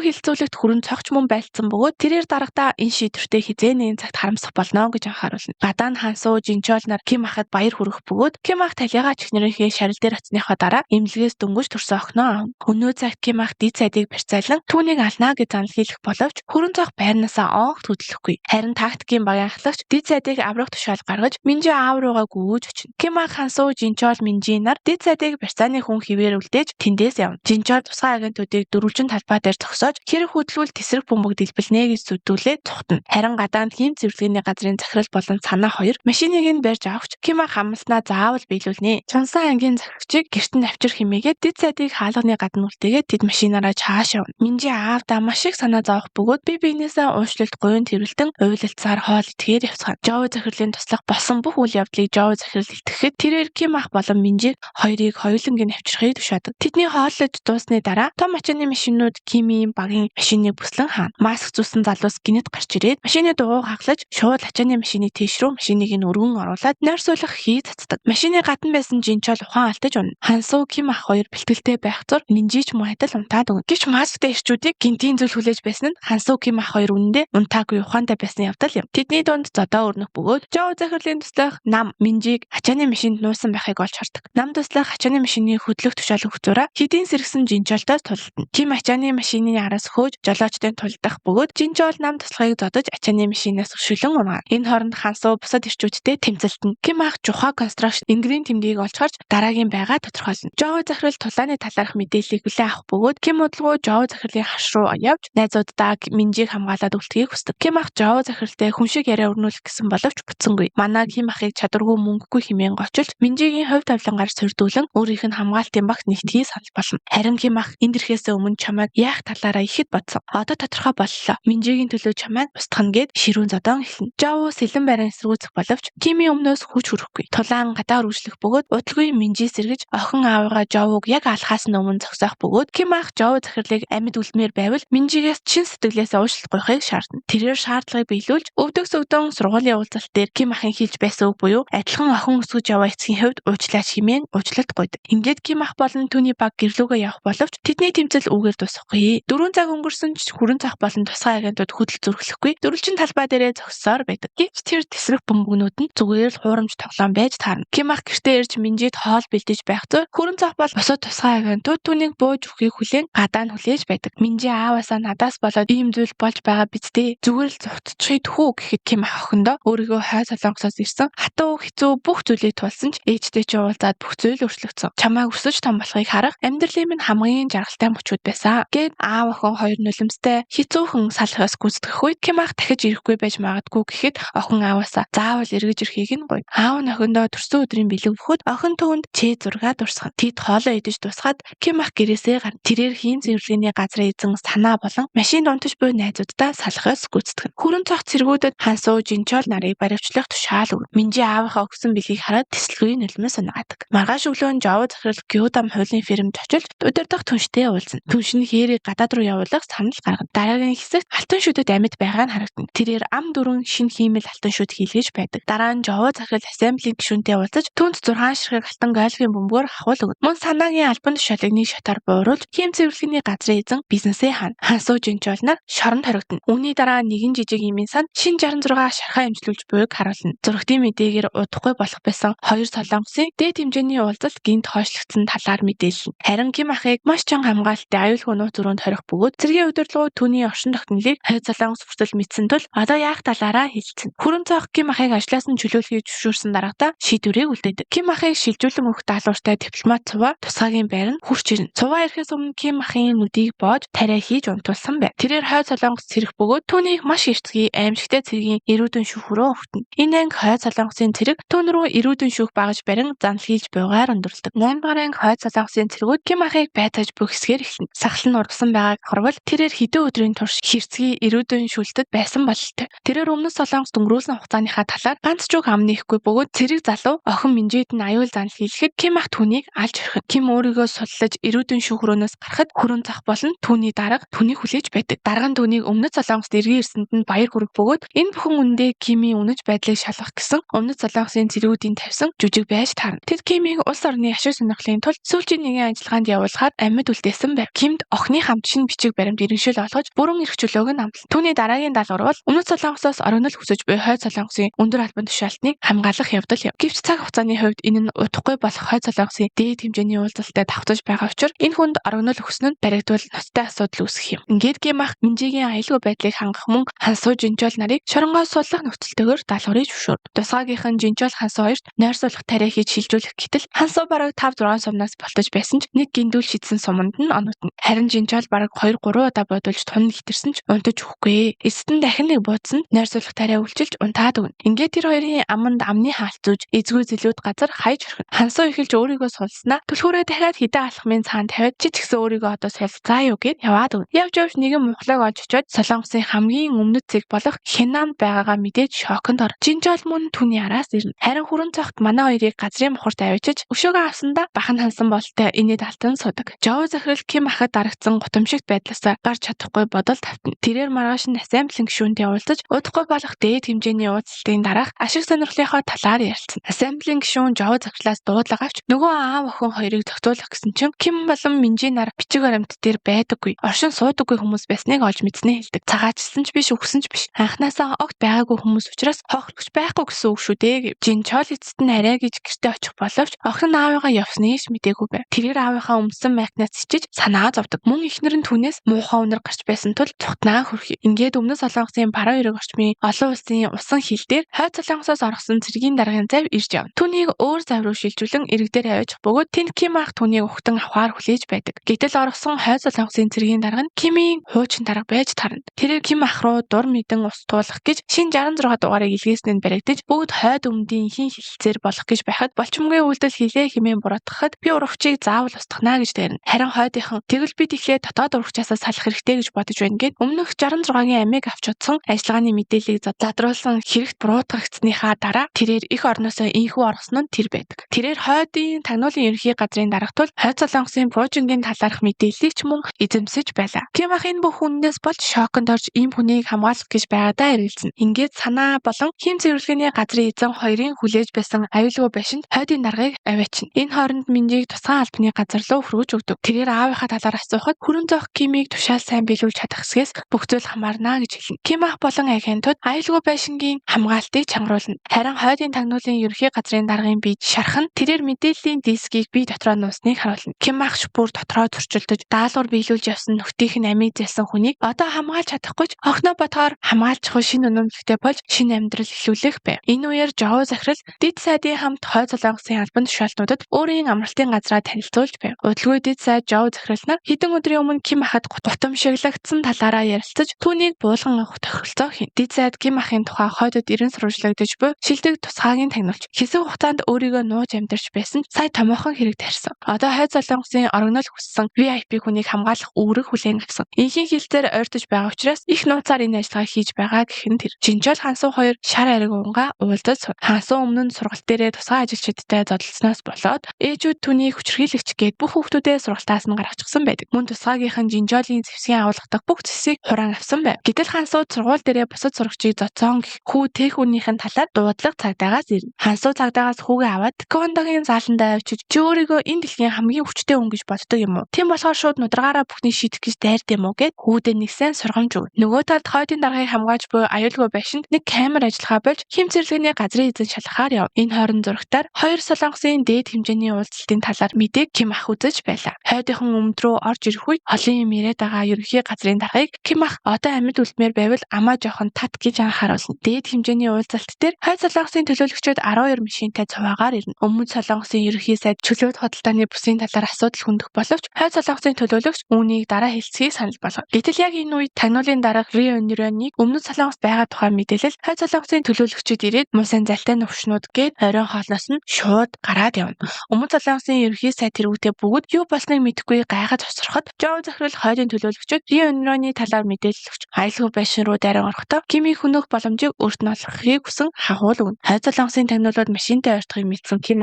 хэлэлцүүлэгт хүрэн цогч мөн байлцсан бөгөөд тэрээр дарагдаа энэ шийдвэртээ хизээ нэгэн цагт харамсах болно гэж анхааруулна. Гадаа нь Хансуу Жинчол нар Ким ахад баяр хүргэх бөгөөд Ким ах талиагаа чихнэрийнхээ шарил дээр оцсныхоо дараа эмнэлгээс дөнгөж төрсөн охиноо аав. Өнөө цагт Ким ах дид сайдыг барьцаалан түүнийг алнаа гэж занал хийх боловч хүрэн цог байрнаасаа оогт хөдлөхгүй. Харин тактикийн багийн ахлагч дид сайдыг аврах тушаал гаргаж Минжи аав руугаа гүйж очино. Ким ах Хансуу Жинчол Минжи нар дид сайдыг барьцааны хүн хിവэр үлдээж тэндээс явна. Жинчол тусгай агентуудыг дөрвөлжин талбай дээр зогсоож хэрэг хөдөлгүүл тэсрэг бөмбөг дэлбэлнэ гэж зүтгүүлээд цухтана. Харин гадаа нь хийм цэвэрлэгээний газрын захирал болон санаа хоёр машиныг нь барьж авахч Ким ах амлснаа заавал биелүүлнэ. Чонсан ангийн захирагчийг гэрт нь авчир хэмээгээд дид сайдыг хаалганы гадна үлдээгээд тэд машинаараа чааш явна. Минжи аавдаа маш их санаа зовох бөгөөд би биенээсээ уушлалт гуйн тэрвэлтэн уйлалцаар хоол итгэхээр явцгаана. Жоо захирлын туслах болсон бүх үйл явдлыг Жоо захирал итгэхэд тэрээр Ким ах болон Минжиг хоёрыг хоёулангийн авчирхыг тушаадаг. Тэдний хооллож дуусны дараа том ачааны машинууд Кимийн багийн машиныг бүслэн хаана. Маск зүүсэн залуус гинэт гарч ирээд машины дууг хаглаж шууд ачааны машины тийш рүү машиныг нь өргөн оруулаад нойр суулгах хий цацдаг. Машины гадна байсан Жинчол ухаан алдаж унана. Хансуу Ким ах хоёр бэлтгэлтэй байх зур Минжич муу адил унтаад өгнө. Гэвч масктай ирчүүдийг гинтийн зүйл хүлээж байсан нь Хансуу Ким ах хоёр үнэндээ унтаагүй ухаантай байсан явдал юм. Тэдний дунд зодоо өрнөх бөгөөд Жоо захирлын туслах нам Минжиг ачааны машинд нуусан байхыг олж хардаг. Нам туслах ачааны машины хөдлөх тушаал өгөх зураа хэдийн сэргсэн Жинчолтоос тулдна. Ким ачааны машины араас хөөж жолоочдын тулдах бөгөөд Жинчол нам туслахыг зодож ачааны машинаас шүлэн унаана. Энэ хооронд Хансуу бусад ирчүүдтэй тэмцэлтэн. Ким ах Жухаа констракшн энгэрийн тэмдгийг олж харж дараагийн байгаа тодорхойлно. Жоо захирал тулааны талаарх мэдээллийг хүлээн авах бөгөөд Ким удалгүй Жоо захирлын хаш руу явж найзуудаа Минжиг хамгаалаад үлдэхийг хүсдэг. Ким ах Жоо захиралтай хүн шиг яриа өрнүүлэх гэсэн боловч буцсангүй. Манай Ким ахыг чадваргүй мөнгөгүй хэмээн гочилж Минжигийн хувь тавилангаар сөрдүүлэн өөрийнх нь хамгаалтын багт нэгтгий санал болно. Харин Ким ах энэ дэрхээс өмнө чамайг яах талаараа ихэд бодсон. Одоо тодорхой боллоо. Минжигийн төлөө чамайг устгах гээд ширүүн зодон эхэлнэ. Жоо сэлэн барин эсэргүүцэх боловч Кимийн өмнөөс хүч хүрэхгүй. Тулаан гадаа үргэлжлэх бөгөөд удалгүй Минжи сэргэж охин аавгаа Жоог яг алхаас нь өмнө зогсоох бөгөөд Ким ах Жоо захирлыг амьд үлдмээр байвал Минжигээс чин сэтгэлээс уушлах гойхыг шаардна. Тэрээр шаардлагыг биелүүлж өвдөг сөгдөн сургуулийн уулзалт дээр Ким ахын хэлж байсан үг буюу адилхан охин өсгөж яваа эцгийн хувьд уучлаач хэмээн уучлалт гуйдаг. Ингээд Ким ах болон түүний баг гэрлүүгээ явах боловч тэдний тэмцэл үгээр дуусахгүй. 4 цаг өнгөрсөн ч хүрэн цах болон тусгай агентууд хөдөл зүрхлэхгүй дөрвөлжин талбай дээрээ зогссоор байдаг. Гэвч тэр тэсрэх бөмбөгнүүд нь зүгээр л хуурамч тоглоом байж таарна. Ким ах гэртээ ирж Минжид хоол бэлдэж байх зур хүрэн цах бол босоод тусгай агентууд түүнийг бууж өгөхийг хүлээн гадаа нь хүлээж байдаг. Минжи ааваасаа надаас болоод ийм зүйл болж байгаа биз дээ. Зүгээр л зуцчихъя тхүү гэхэд Ким ах охиндоо өөрийгөө хой солонгосоос ирсэн хатуу хэцүү бүх зүйлийг тулсан ч ээжтэй ч уулзаад бүх зүйл өөрчлөгдсөн. Чамайг өсөж том болохыг харах амьдралын минь хамгийн жаргалтай мөчүүд байсан. Гэт аав охин хоёр нулимстай хэцүүхэн салхиас гүйцэтгэх үед Ким ах дахиж ирэхгүй байж магадгүй гэхэд охин ааваасаа заавал эргэж ирэхийг нь гуйна. Аав нь охиндоо төрсөн өдрийн бэлэг өгөхөд охин түүнд C6 дурсгана. Тэд хоолоо идэж дуусгаад Ким ах гэрээсээ гарна. Тэрээр хийм цэвэрлэгээний газрын эзэн санаа болон машин унтаж буй найзуудтай салхиас гүйцэтгэв. Хүрэн цогц цэргүүдэд Хансуу Жинчол нарыг баривчлах тушаал өгнө. Минжи аавынхаа өгсөн бэлгийг хараад тэсэлгүй нулимс унаадаг. Маргааш өглөө Жоо захирал Гюдам хуулийн фирмд очиж удирдах түнштэй уулзна. Түнш нь хээрийг гадаад руу явуулах санал гаргана. Дараагийн хэсэгт алтан шүдэд амьд байгаа нь харагдана. Тэрээр ам дөрвөн шин хиймэл алтан шүд хийлгэж байдаг. Дараа нь Жоо захирал ассемблийн гишүүнтэй уулзаж түнд 6 ширхэг алтан гойлгийн бөмбөгөөр хавуул өгнө. Мөн санаагийн албан тушаалыг нэг шатаар бууруулж хийм цэвэрлэгээний газрын эзэн бизнесээ хаана. Хансуу Жинчол нар шоронд хоригдно. Үүний дараа нэгэн жижиг имийн сан шин 66 шархаа эмчилүүлж буйг харуулна. Зургтын мэдээгээр удахгүй болох байсан хоёр солонгосын дээд хэмжээний уулзалт гинт хойшлогдсон талаар мэдээлнэ. Харин Ким ахыг маш чанга хамгаалалттай аюулгүй нууц өрөөнд хорих бөгөөд цэргийн удирдлагууд түүний оршин тогтнолыг хойд солонгос хүртэл мэдсэн тул одоо яах талаараа хэлсэн. Хүрэн цоох Ким ахыг ажлаас нь чөлөөлөхийг зөвшөөрсөн дараагтаа шийдвэрийг үлдээдэг. Ким ахыг шилжүүлэн өгөх даалгавартай дипломат Цува тусгаагийн байр нь хурж ирнэ. Цува ирэхээс өмнө Ким ахын нүдийг боож тариа хийж унтуулсан байна. Тэрээр хойд солонгос цэрэг бөгөөд түүнийг маш эртгий аимшигтай цэргийн эрүүдэн шүүх рүү өвтнө. Энэ анги хойд солонгосын цэрэг түүн рүү эрүүдэн шүүх баг дагаж барин занл хийж буйгаар өндөрлөдөг. 8 дугаар анги хойд солонгосын цэргүүд Ким ахыг байтаж бөхсгээр эхэлнэ. Сахал нь ургасан байгааг харвал тэрээр хэдэн өдрийн турш хэрцгий эрүүдэн шүлтэд байсан бололтой. Тэрээр өмнөд солонгос дөнгөрүүлсэн хугацааныхаа талаар ганц ч үг ам нэхгүй бөгөөд цэрэг залуу охин Минжэд нь аюул занл хийлгэхэд Ким ах түүнийг алж орхино. Ким өөрийгөө суллаж эрүүдэн шүүхрөөнөөс гарахад хүрэн зах болон түүний дарга түүнийг хүлээж байдаг. Дарга нь түүнийг өмнөд солонгост эргэн ирсэнд нь баяр хүрэг бөгөөд энэ бүхэн үндэ Кимийн үнэж байдлыг шалгах гэсэн өмнөд солонгосын цэргүүдийн тавьсан жүжиг байж таарна. Тэд Кимийг улс орны ашиг сонирхлын тулд сүүлчийн нэгэн ажиллагаанд явуулахаар амьд үлдээсэн байв. Кимд охины хамт шинэ бичиг баримт иргэншил олгож бүрэн эрх чөлөөг нь амлана. Түүний дараагийн даалгавар бол өмнөд солонгосоос орогнол хүсэж буй хойд солонгосын өндөр албан тушаалтныг хамгаалах явдал юм. Гэвч цаг хугацааны хувьд энэ нь удахгүй болох хойд солонгосын дээд хэмжээний уулзалтад давтаж байгаа учраас энэ хүнд орогнол өгсөн нь баригдвал ноцтой асуудал үүсэх юм. Ингээд Ким ах Минжигийн аюулгүй байдлыг хангах мөн Хансуу Жинжол нарыг шоронгоо суллах нөхцөлтэйгээр даалгаврыг зөвшөөрв. Тусгаагийнхан Жинжол Хансуу хоёрт нойр суллах тариа хийж шилжүүлэх гэтэл Хансуу бараг 5-6 сумнаас болтож байсан ч нэг гиндүүл шидсэн суманд нь оногдно. Харин Жинжол бараг 2-3 удаа бодулж тун хитэрсэн ч унтаж өгөхгүй. Эцэст нь дахин нэг буудсан нойр суллах тариа үлчилж унтаад өгнө. Ингээд тэр хоёрын аманд амны хаалт зүүж эзгүй зэлүүд газар хайж орхино. Хансуу эхэлж өөрийгөө сулснаа түлхүүрээ дахиад хідэн алхмын цаанд тавиад чи ч гэсэн өөрийгөө одоо сулцаа юу гэд яваад өгнө. Явж нэгэн мухлаг олж очоод солонгосын хамгийн өмнөд цэг болох Хэнамд байгаагаа мэдээж шоконд орно. Жинжол мөн түүний араас ирнэ. Харин хүрэн цагт манай хоёрыг газрын мухарт авчиж өшөөгөө авсандаа бахан хансан болтой инээд алтан судаг. Жоо захирал Ким ахад дарагдсан гутамшигт байдлаасаа гарч чадахгүй бодол тавтана. Тэрээр маргааш нь ассамблеийн гишүүнтэй уулзаж удахгүй болох дээд хэмжээний уулзалтын дараах ашиг сонирхлынхоо талаар ярилцсан. Ассамблеийн гишүүн Жоо захирлаас дуудлага авч нөгөө аав охин хоёрыг зохицуулах гэсэн чинь Ким болон Минжи нар бичиг баримт дээр байдаггүй. Оршин суудаггүй хүмүүс байсныг олж мэдснээ хэлдэг. Цагаачилсан ч биш, үхсэн ч биш. Анхнаасаа огт байгаагүй хүмүүс учраас хохирогч байхгүй гэсэн үг шүү дээ гэв. Жинчол эцэст нь арай гэж гэртээ очих боловч охин нь аавыгаа явсныг ч мдээгүй байв. Тэрээр аавынхаа өмсөн майхнаас ичиж санаа зовдөг. Мөн эхнэр нь түүнээс муухай үнэр гарч байсан тул цухтнаа хөрхий. Ингээд өмнөд солонгосын баруун эрэг орчмын олон улсын усан хил дээр хойд солонгосоос орсон цэргийн даргын завь ирж явна. Түүнийг өөр завь руу шилжүүлэн эрэг дээр аваачих бөгөөд тэнд Ким ах түүнийг ухтан авахар хүлээж байдаг. Гэтэл орсон хойд солонгосын цэргийн дарга нь Кимийн хуучин дарга байж тарна. Тэрээр Ким ах руу дур мэдэн ус туулах гэж шин 66 дугаарыг илгээснээр баригдаж бүгд хойд өмнөдийн хин хилцээр болох гэж байхад болчмгийн үйлдэл хилээ хэмээн буруутгахад би урагчийг заавал устгахна гэж дайрна. Харин хойдынхан тэгвэл би тэгэхээр дотоод урагчаасаа салах хэрэгтэй гэж бодож байна гэд өмнөх 66-гийн амийг авч удсан ажиллагааны мэдээллийг задруулсан хэрэгт буруутгагдсныхаа дараа тэрээр их орноосоо инхүү орсон нь тэр байдаг. Тэрээр хойдын тагнуулын ерөнхий газрын дарагтул хойд солонгосын буужингийн талаарх мэдээллийг ч мөн эзэмсэж байлаа. Ким ах энэ бүх үннээс болж шоконд орж ийм хүнийг хамгаалах гэж байгаадаа эргэлзэнэ. Ингээд санаа болон хим цэвэрлэгээний газрын эзэн хоёрын хүлээж байсан аюулгүй байшинд хойдын даргаыг аваачна. Энэ хооронд Минжийг тусгай албаны газар руу хүргэж өгдөг. Тэрээр аавынхаа талаар асуухад хүрэн зоох Кимийг тушаал сайн биелүүлж чадах хэсгээс бүх зүйл хамаарна гэж хэлнэ. Ким ах болон агентууд аюулгүй байшингийн хамгаалтыг чангруулна. Харин хойдын тагнуулын ерөнхий газрын даргын бие шархан тэрээр мэдээллийн дискийг бие дотроо нуусныг харуулна. Ким ах бүр дотроо зөрчилдөж даалгавар биелүүлж явсан нөхдийнх нь амийг зэлсэн хүнийг одоо хамгаалж чадахгүй ч огноо ботоор хамгаалчих шинэ үнэмлэхтэй болж шинэ амьдрал эхлүүлэх байв. Энэ үеэр Жоо захирал дэд сайдын хамт хойд солонгосын албан тушаалтнуудад өөрийн амралтын газраа танилцуулж байв. Удалгүй дэд сайд Жоо захирал нар хэдэн өдрийн өмнө Ким ахад гутамшиглагдсан талаараа ярилцаж түүнийг буулган авах тохиролцоо хийн. Дэд сайд Ким ахын тухай хойдод эрен сурвалжлагдаж буй шилдэг тусгаагийн тагнуулж хэсэг хугацаанд өөрийгөө нууж амьдарч байсан сая томоохон хэрэг тарьсан. Одоо хойд солонгосын орогнол хүссэн VIP хүнийг хамгаалах үүрэг хүлээн авсан. Инхийн хилцээр ойртож байгаа учраас их нууцаар энэ ажиллагаа хийж байгаа гэх нь тэр. Жинжол Хансуу хоёр шар ариг унгаа уулзаж сув. Хансуу өмнө нь сургалт дээрээ тусгай ажилчидтай зодолсноос болоод ээжүүд түүнийг хүчрхийлэгч гээд бүх хүүхдүүдээ сургалтаас нь гаргачихсан байдаг. Мөн тусгаагийнхан Жинжолийн зэвсгийн агуулгадаг бүх зэвсгийг хураан авсан байв. Гэтэл Хансуу сургууль дээрээ бусад сурагчийг зодсон гэх хүү тэхүүнийхэн талаар дуудлага цагдаагаас ирнэ. Хансуу цагдаагаас хүүгээ аваад Кондогийн зааландаа авчиж чи өөрийгөө энэ дэлхийн хамгийн хүчтэй хүн гэж боддог юм уу? Тийм болохоор шууд нудрагаараа бүхний шийдэх гэж дайрд юм уу гэд хүүдээ нэгсэн сургамж өг. Нөгөө талд хойдын даргаыг хамгааж буй аюулгүй байшинд нэг камер ажиллагаа болж хим цэвэрлэгээний газрын эзэн шалгахаар яв. Энэ хооронд зурагтаар хоёр солонгосын дээд хэмжээний уулзалтын талаар мэдээг Ким ах үзэж байлаа. Хойдынхан өмнөд рүү орж ирэх үед олон юм яриад байгаа ерөнхий газрын даргаыг Ким ах одоо амьд үлдмээр байвал амаа жоохон тат гэж анхааруулна. Дээд хэмжээний уулзалт дээр хойд солонгосын төлөөлөгчид 12 машинтай цуваагаар ирнэ. Өмнөд солонгосын ерөнхий сайд чөлөөт худалдааны бүсийн талаар асуудал хөндөх боловч хойд солонгосын төлөөлөгч үүнийг дараа хэлцгийг санал болгов. Гэтэл яг энэ үед тагнуулын дарга Рио Нюрёныг өмнөд солонгост байгаа тухай мэдээлэл хойд солонгосын төлөөлөгчид ирээд муусын залтай нөхшнүүд гээд оройн хоолноос нь шууд гараад явна. Өмнөд Солонгосын ерөнхий сайд тэргүүтээ бүгд юу болсныг мэдэхгүй гайхаж хосроход Жоо захирал хойдын төлөөлөгчид Рио Нуроны талаар мэдээлэл өгч аюулгүй байшин руу дайран орохдоо Кимийг хөнөөх боломжийг өөрт нь олгохыг хүсэн хахуул өгнө. Хойд Солонгосын тагнуулууд машинтай ойртохыг мэдсэн Ким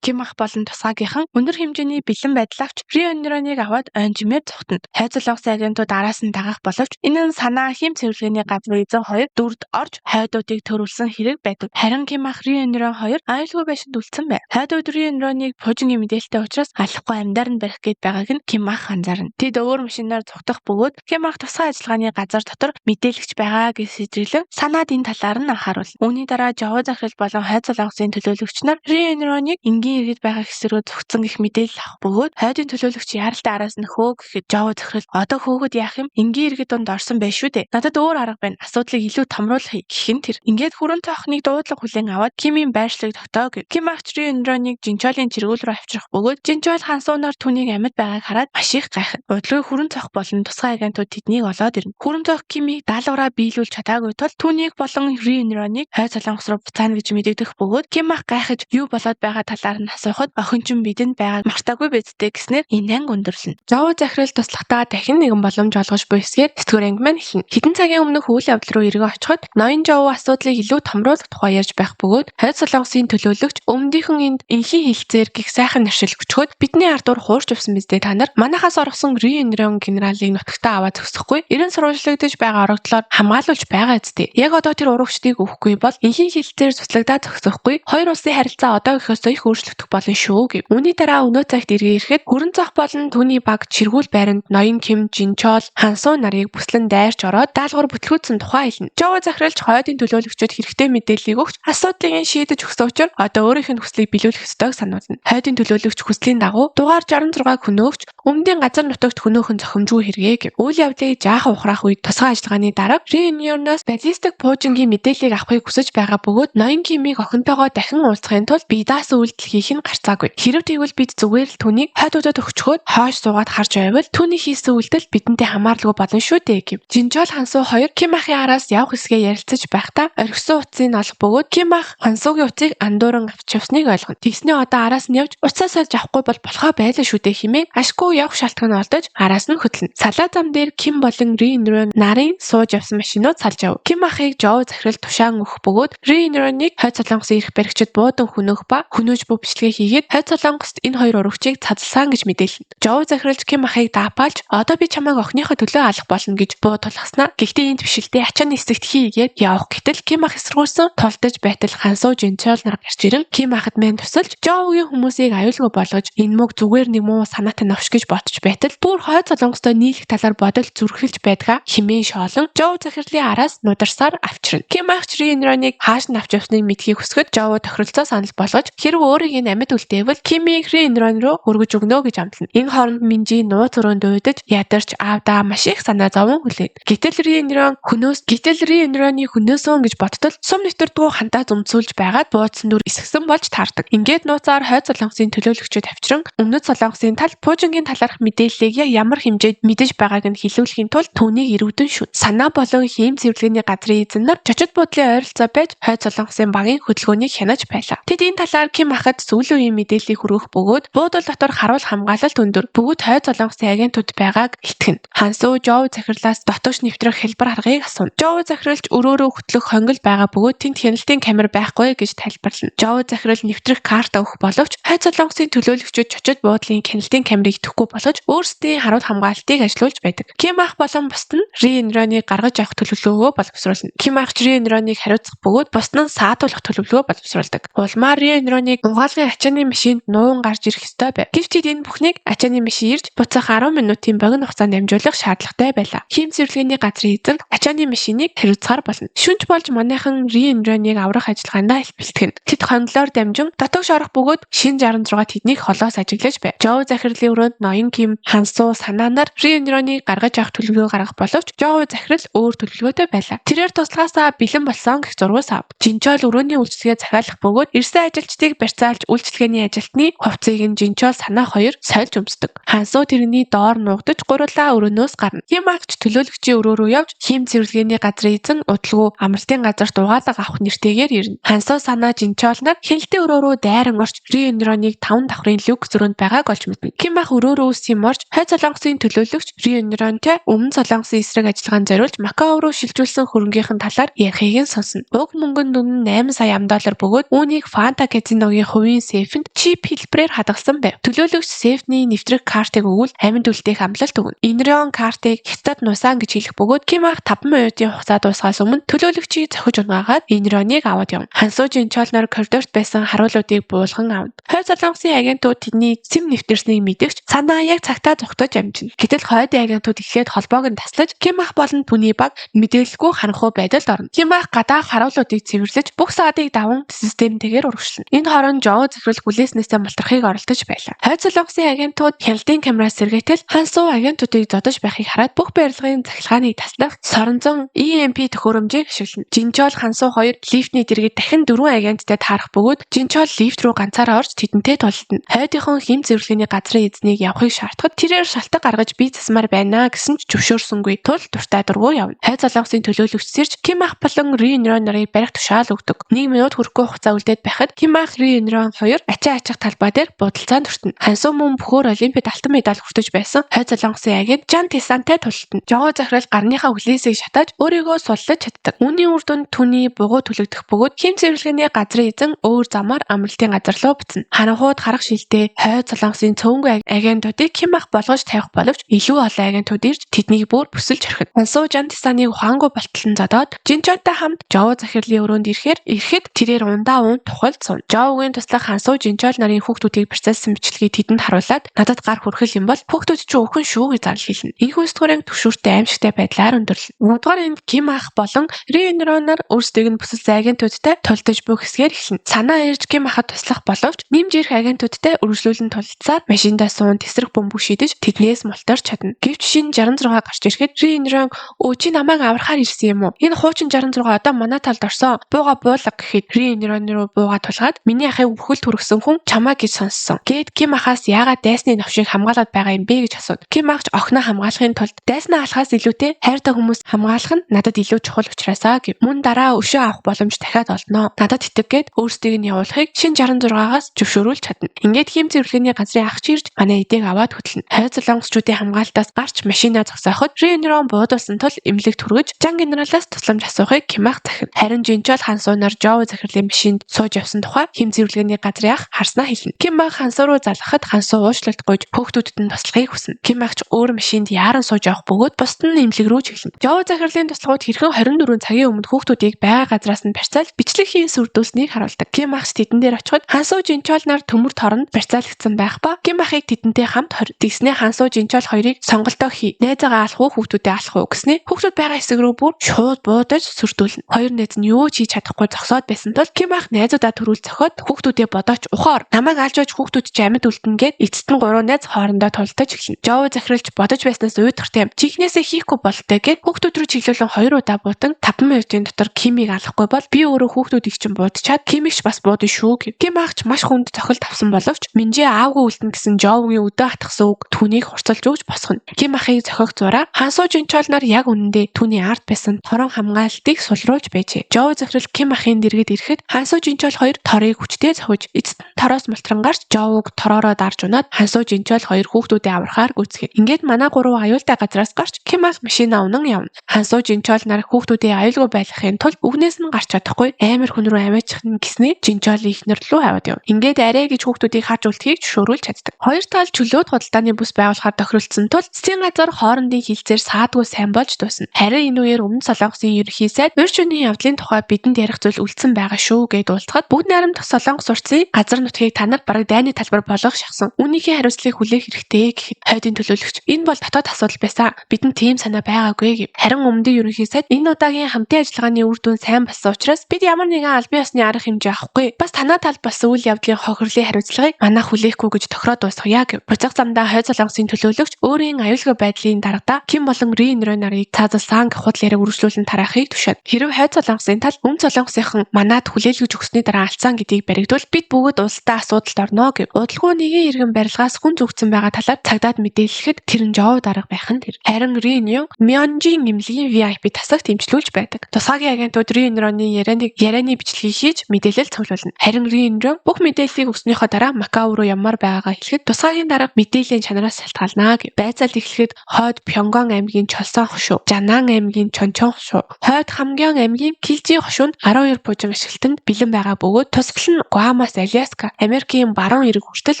ах болон тусгаагийнхан өндөр хэмжээний бэлэн байдал авч Рио Нуроныг аваад ойнжмээр цогтно. Хойд Солонгосын агентууд араас нь дагах боловч энэ нь санаа хэм цэвэрлэгээний газрын эзэн хоёр дүрд орж хойдуудыг төрүүлсэн хэрэг байдаг. Харин Ким ах Рио Нурон хоёр аюулгүй байшинд үлдсэн байна. Хойдууд Рио Нуроныг пуужингийн мэдээлэлтэй учраас алахгүй амьдаар нь барих гээд байгааг нь Ким ах анзаарна. Тэд өөр машинаар цогтох бөгөөд Ким ах тусгай ажиллагааны газар дотор мэдээлэгч байгаа гэж сэжиглэн санаад энэ талаар нь анхааруул. Үүний дараа Жоо захирал болон Хойд Солонгосын төлөөлөгч нар Рио Нуроныг энгийн иргэд байгаа хэсрөө зогтсон гэх мэдээлэл авах бөгөөд хойдын төлөөлөгч яаралтай араас нь хөө гэхэд Жоо захирал одоо хөөгд яах юм? Энгийн иргэд донд орсон байх шүү дээ. Надад өөр арга байна. Асуудлыг илүү томруулах гэх нь тэр. Ингээд хүрэн тоохныг дуудлага хүлээн аваад Кимийн байршлыг тогтоо гэв. Ким ах Рио Нуроныг Жинчолийн чиргүүл рүү авчрах бөгөөд Жинчол хансуунаар түүнийг амьд байгааг хараад маш их гайхав. Удалгүй хүрэн тоох болон тусгай агентууд тэднийг олоод ирнэ. Хүрэн тоох Кимийг даалгавраа биелүүлж чадаагүй тул түүнийг болон Рио Нуроныг Хойд Солонгос руу буцаана гэж мэдэгдэх бөгөөд Ким ах гайхаж юу болоод байгаа талаар нь асуухад охин ч бидэнд байгааг мартаагүй байдтэй гэснээр инээн өндөрлөн. Жоо захирал туслахтаа дахин нэгэн боломж олгож буй эсгээр сэтгүүр анги маань ихнэ. Хэдэн цагийн өмнөх үйл явдал руу эргэн очиход ноён Жоо асуудлыг илүү томруулах тухай ярьж байх бөгөөд Хойд Солонгосын төлөөлөгч өмнөдийнхэн энд инхийн хэлцээр гих сайхан наршил өчгөөд бидний ардуур хуурч явсан биз дээ та нар. Манайхаас орсон Рио Нурон генералыг нутагтаа аваад зөксөхгүй. 90 сурвалжлагдаж байгаа орогдлоор хамгаалуулж байгаа эцтэй. Яг одоо тэр урагчдыг өгөхгүй бол инхийн хэлцээр цуцлагдаад зөксөхгүй. Хоёр улсын харилцаа одоо ихөөсөө их өөрчлөгдөх болно шүү гэв. Үүний дараа өнөө цагт эргээ ирэхэд хүрэн цах болон түүний баг чиргүүл байранд ноён Ким Жинчол хансуу нарыг бүслэн дайрч ороод даалгавар бүтлгүүцсэн тухай хэлнэ. Жоо захиралч хойдын төлөөлөгчөд хэрэгтэй мэдээллийг өгч асуудлыг шийдэж өгсөн учраас одоо өөрийнх нь хүслийг биелүүлэх ёстойг сануулна. Хойдын төлөөлөгч хүслийн дагуу дугаар 66-г хөнөөгч өмнөдийн газар нутагт хөнөөхөн зохимжгүй хэрэгэ гэв. Үйл явдлыг жаахан ухраах үед тусгай ажиллагааны дараа Рио Нуроноос баллистик пуужингийн мэдээллийг авахыг хүсэж байгаа бөгөөд ноён Кимийг охинтойгоо дахин уулзахын тулд би даасан үйлдэл хийх нь гарцаагүй. Хэрэв тэгвэл бид зүгээр л түүнийг хойдуудад өгчхөөд хойш суугаад харж байвал түүний хийсэн үйлдэл бидэнтэй хамааралгүй болно шүү дээ гэв. Жинчол хансуу хоёр Ким ахын араас явах хэсгээ ярилцаж байхдаа орхисон утсыг олох бөгөөд Ким ах хансуугийн утсыг андууран авч явсныг ойлгоно. Тэгснээ одоо араас нь явж уцаа сольж авахгүй бол болохоо байлаа шүү дээ хэмээн ашгүй явах шалтгаан олдож араас нь хөтлөнө. Салаа зам дээр Ким болон Рио Нурон нарын сууж явсан машинууд салж яв. Ким ахыг Жоо захирал тушаан өгөх бөгөөд Рио Нуроныг Хойд Солонгосын эрх баригчид буудан хөнөөх ба хөнөөж буй бичлэгээ хийгээд Хойд Солонгост энэ хоёр урагчийг цадалсан гэж мэдээлнэ. Жоо захиралч Ким ахыг даапаалж одоо би чамайг охиныхоо төлөө алах болно гэж буу тулгаснаа. Гэхдээ энд бишэлтэй ачааны эсрэгт хийгээд явах гэтэл Ким ах эсэргүүцсэн тулдаж байтал хансуу Жинчол нар гарч ирэн Ким ахад мэн тусалж Жоогийн хүмүүсийг аюулгүй болгож энэ мөг зүгээр нэг муу санаатай навш гэж бодож байтал бүр Хойд Солонгостой нийлэх талаар бодол зүрхэлж байдгаа химэн шоолон Жоо захирлын араас нударсаар авчирна. Ким ах Рио Нуроныг хааш нь авч явсныг мэдхийг хүсгэд Жоо тохиролцоо санал болгож хэрэг өөрийг энэ амьд үлдээвэл Кимийг Рио Нурон руу өргөж өгнө гэж амлана. Энэ хооронд Минжи нууц өрөөнд дуудаж ядарч аавдаа маш их санаа зовон хүлээн. Гэтэл Рио Нуроны хөнөөсөн гэж бодтол сум нэвтэрдгүү хантаа зөмсүүлж байгаад буудсан дүр эсгсэн болж таардаг. Ингээд нууцаар Хойд Солонгосын төлөөлөгчөд авчран өмнөд Солонгосын тал пуужингийн талаарх мэдээллийг ямар хэмжээд мэдэж байгааг нь хэлүүлэхийн тулд түүнийг ирүүдэн шүт. Санаа болон хийм цэвэрлэгээний газрын эзэн нар чочод буудлын ойролцоо байж Хойд Солонгосын багийн хөдөлгөөнийг хянаж байлаа. Тэд энэ талаар Ким ахад сүүлийн үеийн мэдээллийг хүргэх бөгөөд буудал дотор харуул хамгаалалт өндөр бүгд Хойд Солонгосын агентууд байгааг итгэнэ. Хансуу Жоо захирлаас дотогш нэвтрэх хэлбэр аргыг асууна. Жоо захирлч өрөөрөө хөтлөх хонгил байгаа бөгөөд тэнд хяналтын камер байхгүй гэж тайлбарлана. Жоо захирал нэвтрэх карта өгөх боловч Хойд Солонгосын төлөөлөгчид чочод буудлын хяналтын камерыг итгэхгүй болгож өөрсдийн харуул хамгаалалтыг ажиллуулж байдаг. Ким ах болон бусд нь Рио Нуроныг гаргаж авах төлөвлөгөөгөө боловсруулна. Ким ах Рио Нуроныг хариуцах бөгөөд бусд нь саатуулах төлөвлөгөө боловсруулдаг. Улмаар Рио Нуроныг угаалгын ачааны машинд нуун гарч ирэх ёстой байв. Гэвч тэд энэ бүхнийг ачааны машин ирж буцах 10 минутын богино хугацаанд дамжуулах шаардлагатай байлаа. Хийм цэвэрлэгээний газрын эзэн ачааны машиныг хариуцахаар болно. Шүнж болж манайхан Рио Нуроныг аврах ажиллагаандаа бэлтгэн. Тэд хонглоор дамжин дотогш орох бөгөөд шин 66 тэднийг холоос ажиглаж байв. Жоо захирлын өрөөнд ноён Ким, Хансуу санаанаар Риенроныг гаргаж авах төлөвлөгөө гаргах боловч Жоо захирал өөр төлөвлөгөөтэй байлаа. Тэрээр туслахаасаа бэлэн болсон гэх зургуус ав. Жинчол өрөөний үйлчлэгээ захиалах бөгөөд ирсэн ажилчдыг барьцаалж үйлчлэгээний ажилтны хувцсыг нь Жинчол санаа хоёр сольж өмсдөг. Хансуу тэрний доор нуугдаж гурлаа өрөөнөөс гарна. Ким агч төлөөлөгчийн өрөө рүү явж хим цэвэрлэгээний газрын эзэн удалгүй амралтын газарт угаалга авах нэртэйгээр ирнэ. Хансуу санаа Жинчол нар хяналтын өрөө рүү дайран орч Риенроныг 5 давхрын люк зөрөөнд байгааг олж мэднэ. Ким ах өрөө рүү үс юм орж хойд солонгосын төлөөлөгч Риенронтэй өмнө солонгосын эсрэг ажиллагаанд зориулж Макао руу шилжүүлсэн хөрөнгөхийн талаар ярихыг нь сонсно. Уг мөнгөнд үнэн 8 сая $8 бөгөөд үүнийг Фанта казиногийн хувийн сейфэнд чип хэлбэрээр хадгалсан байв. Төлөөлөгч сейфний нэвтрэх картыг өгвөл амьд үлдээх амлалт өгнө. Инрон картыг хятад нусаан гэж хэлэх бөгөөд Ким ах 5 минутын хугацаа дуусгаас өмнө төлөөлөгчийг зохиж унгаагаад Инроныг аваад явна. Хансуу Жинчол нар коридорт байсан харуулуудыг буулган авна. Хойд солонгосын агентууд тэдний сим нэвтэрснийг мэдэгч санаа яг цагтаа зогтож амжина. Гэтэл хойдын агентууд эхлээд холбоог нь таслаж Ким ах болон түүний баг мэдээлэлгүй харанхуй байдалд орно. Ким ах гадаах харуулуудыг цэвэрлэж бүх саадыг даван системтэйгээр урагшлана. Энэ хооронд Жоо захирал хүлээснээсээ мултрахыг оролдож байлаа. Хойд солонгосын агентууд хяналтын камераас сэргээтэл Хансуу агентуудыг зодож байхыг хараад бүх барилгын захилгааныг таслах соронзон EMP төхөөрөмжийг ашиглана. Жинчол Хансуу хоёр лифтний дэргэд дахин 4 агенттай таарах бөгөөд Жинчол лифт рүү ганцаараа орж тэдэнтэй тулалдана. Хойдынхон хим цэвэрлэгээний газрын эзнийг явахыг шаардахад тэрээр шалтгаан гаргаж бие засмаар байна гэсэн ч зөвшөөрсөнгүй тул дуртай дургуй явна. Хойд солонгосын төлөөлөгч сэрж Ким ах болон Риенрон нарыг барих тушаал өгдөг. 1 минут хүрэхгүй хугацаа үлдээд байхад Ким ах Риенрон хоёр ачаа ачих талбай дээр будалцаанд өртөнө. Хансуу мөн бөхөр олимпиад алтан медаль хүртэж байсан Хойд солонгосын агент Жан Тисантай тулалдана. Жоо захирал гарныхаа хүлээсийг шатааж өөрийгөө суллаж чаддаг. Үүний үр дүнд түүний бугуу түлэгдэх бөгөөд хим цэвэрлэгээний газрын эзэн өөр замаар амралтын газар руу буцна. Харанхууд харах шилдэ Хойд солонгосын цөөнгүй агентуудыг Ким ах болгож тавих боловч илүү олон агентууд ирж тэднийг бүр бүсэлж орхино. Хансуу Жан Тисаныг ухаангүй болтолн зодоод Жинчолтой хамт Жоо захирлын өрөөнд ирэхэд тэрээр ундаа уун тухайлд сууна. Жоогийн туслах Хансуу Жинчол нарын хүүхдүүдийг барьцаалсан бичлэгийг тэдэнд харуулад надад гар хүрхэл юм бол хүүхдүүд чи өхөн шүү гэж зарлал хэлнэ. Энэхүү сэтгүүрийн төвшөртэй аимшигтай байдлаар өндөрлөн. Нэгдүгээр энд Ким ах болон Риенрон нар өөрсдийг нь бүсэлсэн агентуудтай тулдаж буй хэсгээр эхэлнэ. Санаа ирж Ким ахад туслах боловч нэмж ирэх агентуудтай үргэлжлүүлэн тулалцсаар машиндаа суун тесрэх бөмбөг шидэж тэднээс мултарч чадна. Гэвч шин 66 гарч ирэхэд Риенрон "Өө чи намайг аврахаар ирсэн юм уу? Энэ хуучин 66 одоо манай талд орсон. Бууга буулга" гэхэд Риенрон руу бууга тулгаад "Миний ахыг өвхөл түргсэн хүн чамаа гэж сонссон." Гэт Ким ахаас яагаад дайсны новшийг хамгаалаад байгаа юм бэ гэж асуув. Ким ахч охиноо хамгаалахын тулд дайснаа алхаас илүүтэй хайртай хүмүүс хамгаалах нь надад илүү чухал учраас гэв. Мөн дараа өшөө авах боломж дахиад олноо. Надад итэг гээд өөрсдийг нь явуулахыг шин 66-аас зөвшөөрүүлж чадна. Ингээд хим цэвэрлэгээний газрын ахч ирж манай эдээг аваад хөтлөнө. Хойд солонгосчуудын хамгаалтаас гарч машинаа зогсооход Риенрон буудуулсан тул эмнэлэгт хүргэж Жан генералаас тусламж асуухыг Ким ах захив. Харин Жинчол Хансуу нар Жоо захирлын машинд сууж явсан тухай хим цэвэрлэгээний газрын ах харснаа хэлнэ. Ким ах Хансуу руу залгахад Хансуу уучлалт гуйж хүүхдүүдэд нь туслахыг хүснэ. Ким ахч өөр машинд яаран сууж явах бөгөөд бусд нь эмнэлэг рүү чиглэнэ. Жоо захирлын туслахууд хэрхэн 24 цагийн өмнө хүүхдүүдийг байгаа газраас нь барьцаал бичлэгийн сүрдүүлснийг харуулдаг. Ким ахч тэдэн дээр очиход Хансуу Жинчол нар төмөр торонд барьцаалагдсан байх ба Ким ахыг тэдэнтэй хамт тэгснээ Хансуу Жинчол хоёрыг сонголтоо хий. Найзаагаа алах уу, хүүхдүүдээ алах уу гэснээ хүүхдүүд байгаа хэсэг рүү бүр шууд буудаж сүрдүүлнэ. Хоёр найз нь юу ч хийж чадахгүй зогсоод байсан тул Ким ах найзуудаа төрүүл зохиод хүүхдүүдээ бодооч ухаар намайг алж байж хүүхдүүд чи амьд үлдэнэ гэд эцэст нь 3 найз хоорондоо тулдаж эхэлнэ. Жоо захирлж бодож байснаас уйдах тийм чихнээсээ хийхгүй бололтой гэд хүүхдүүд рүү чиглүүлэн 2 удаа буутан 5 минутын дотор Кимийг алахгүй бол би өөрөө хүүхдүүдийг чинь буудчаад Кимийг ч бас буудна шүү гэв. Ким ахч маш хүнд цохилт авсан боловч Минжээ аавгүй үлдэн гэсэн Жоогийн өдөө хатгсан үг түүнийг хурцлж өгч босгоно. Ким ахыг зохиох зураа Хансуу Жинчол нар яг үнэндээ түүний ард байсан торон хамгаалтыг сулруулж байжээ. Жоо захирал Ким ахын дэргэд ирэхэд Хансуу Жинчол хоёр торыг хүчтэй зохиж эцэст нь тороос мултран гарч Жоог тороороо дарж унаад Хансуу Жинчол хоёр хүүхдүүдээ аврахаар гүйцэтгэв. Ингээд манай гурав аюултай газраас гарч Ким ах машинаа унан явна. Хансуу Жинчол нар хүүхдүүдээ аюулгүй байлгахын тулд үгнээс нь гарч чадахгүй амар хүн рүү амиачих нь гэснээ Жинчол ихнэр рүү аваад яв. Ингээд арай гэж хүүхдүүдийг харж үлдэхийг зөвшөөрүүлж чаддаг. Хоёр тал чөлөөт худалдааны бүс байгуулахаар тохиролцсон тул засгийн газар хоорондын хилцээр саадгүй сайн болж дуусна. Харин энэ үеэр өмнө Солонгосын ерөнхий сайд урьд шөнийн явдлын тухай бидэнд ярих зүйл үлдсэн байгаа шүү гэж дуулцахад бүгд найрамдах Солонгос улсын газар нутгийг та нар бараг дайны талбар болгох шахсан. Үүнийхээ хариуцлагыг хүлээх хэрэгтэй гэхэд хойдын төлөөлөгч энэ бол дотоод асуудал байсан. Бидэнд тийм санаа байгаагүй гэв. Харин өмнөдийн ерөнхий сайд энэ удаагийн хамтын ажиллагааны үр дүн сайн болсон учраас бид ямар нэгэн албан ёсны арга хэмжээ авахгүй. Бас танаа талд болсон үйл явдлын хохирлын хариуцлагыг манайх хүлээхгүй гэж тохироод дуусгая гэв. Буцах замдаа хойд солонгосын төлөөлөгч өөрийн аюулгүй байдлын дарагдаа Ким болон Ри нэрөө нарыг цаазалсан худал яриаг үргэлжлүүлэн тараахыг тушаад хэрв хойд солонгосын тал өмнө солонгосынхан манад хүлээлгэж өгсөний дараа алдсан гэдгийг баригдвал бид бүгд улстай асуудалд орно гэв. Удалгүй нэгэн иргэн барилгаас хүн зүгтсэн байгаа талаар цагдаад мэдээлэхэд тэр нь жоо дарга байх нь тэр. Харин Ри нь Мёнжийн имлэгийн VIP тасагт имжлүүлж байдаг. Тусгаагийн агентууд Ри нэрөөний ярианы бичлэгийг хийж мэдээлэл цуглуулна. Харин Ри нэрөө бүх мэдээллийг өгснөөхөө дараа Макао руу ямаар байгаагаа хэлэхэд тусгаагийн дарга мэдээллийн чанараас шалтгаална гэв. Байцаал эхлэхэд хойд Пёнгон аймгийн Чолсон хошуу, Жанан аймгийн Чончон хошуу, хойд Хамгён аймгийн Килжи хошуунд 12 буужин ашиглалтанд бэлэн байгаа бөгөөд тусгал нь Гуамаас Аляска, Америкийн баруун эрэг хүртэл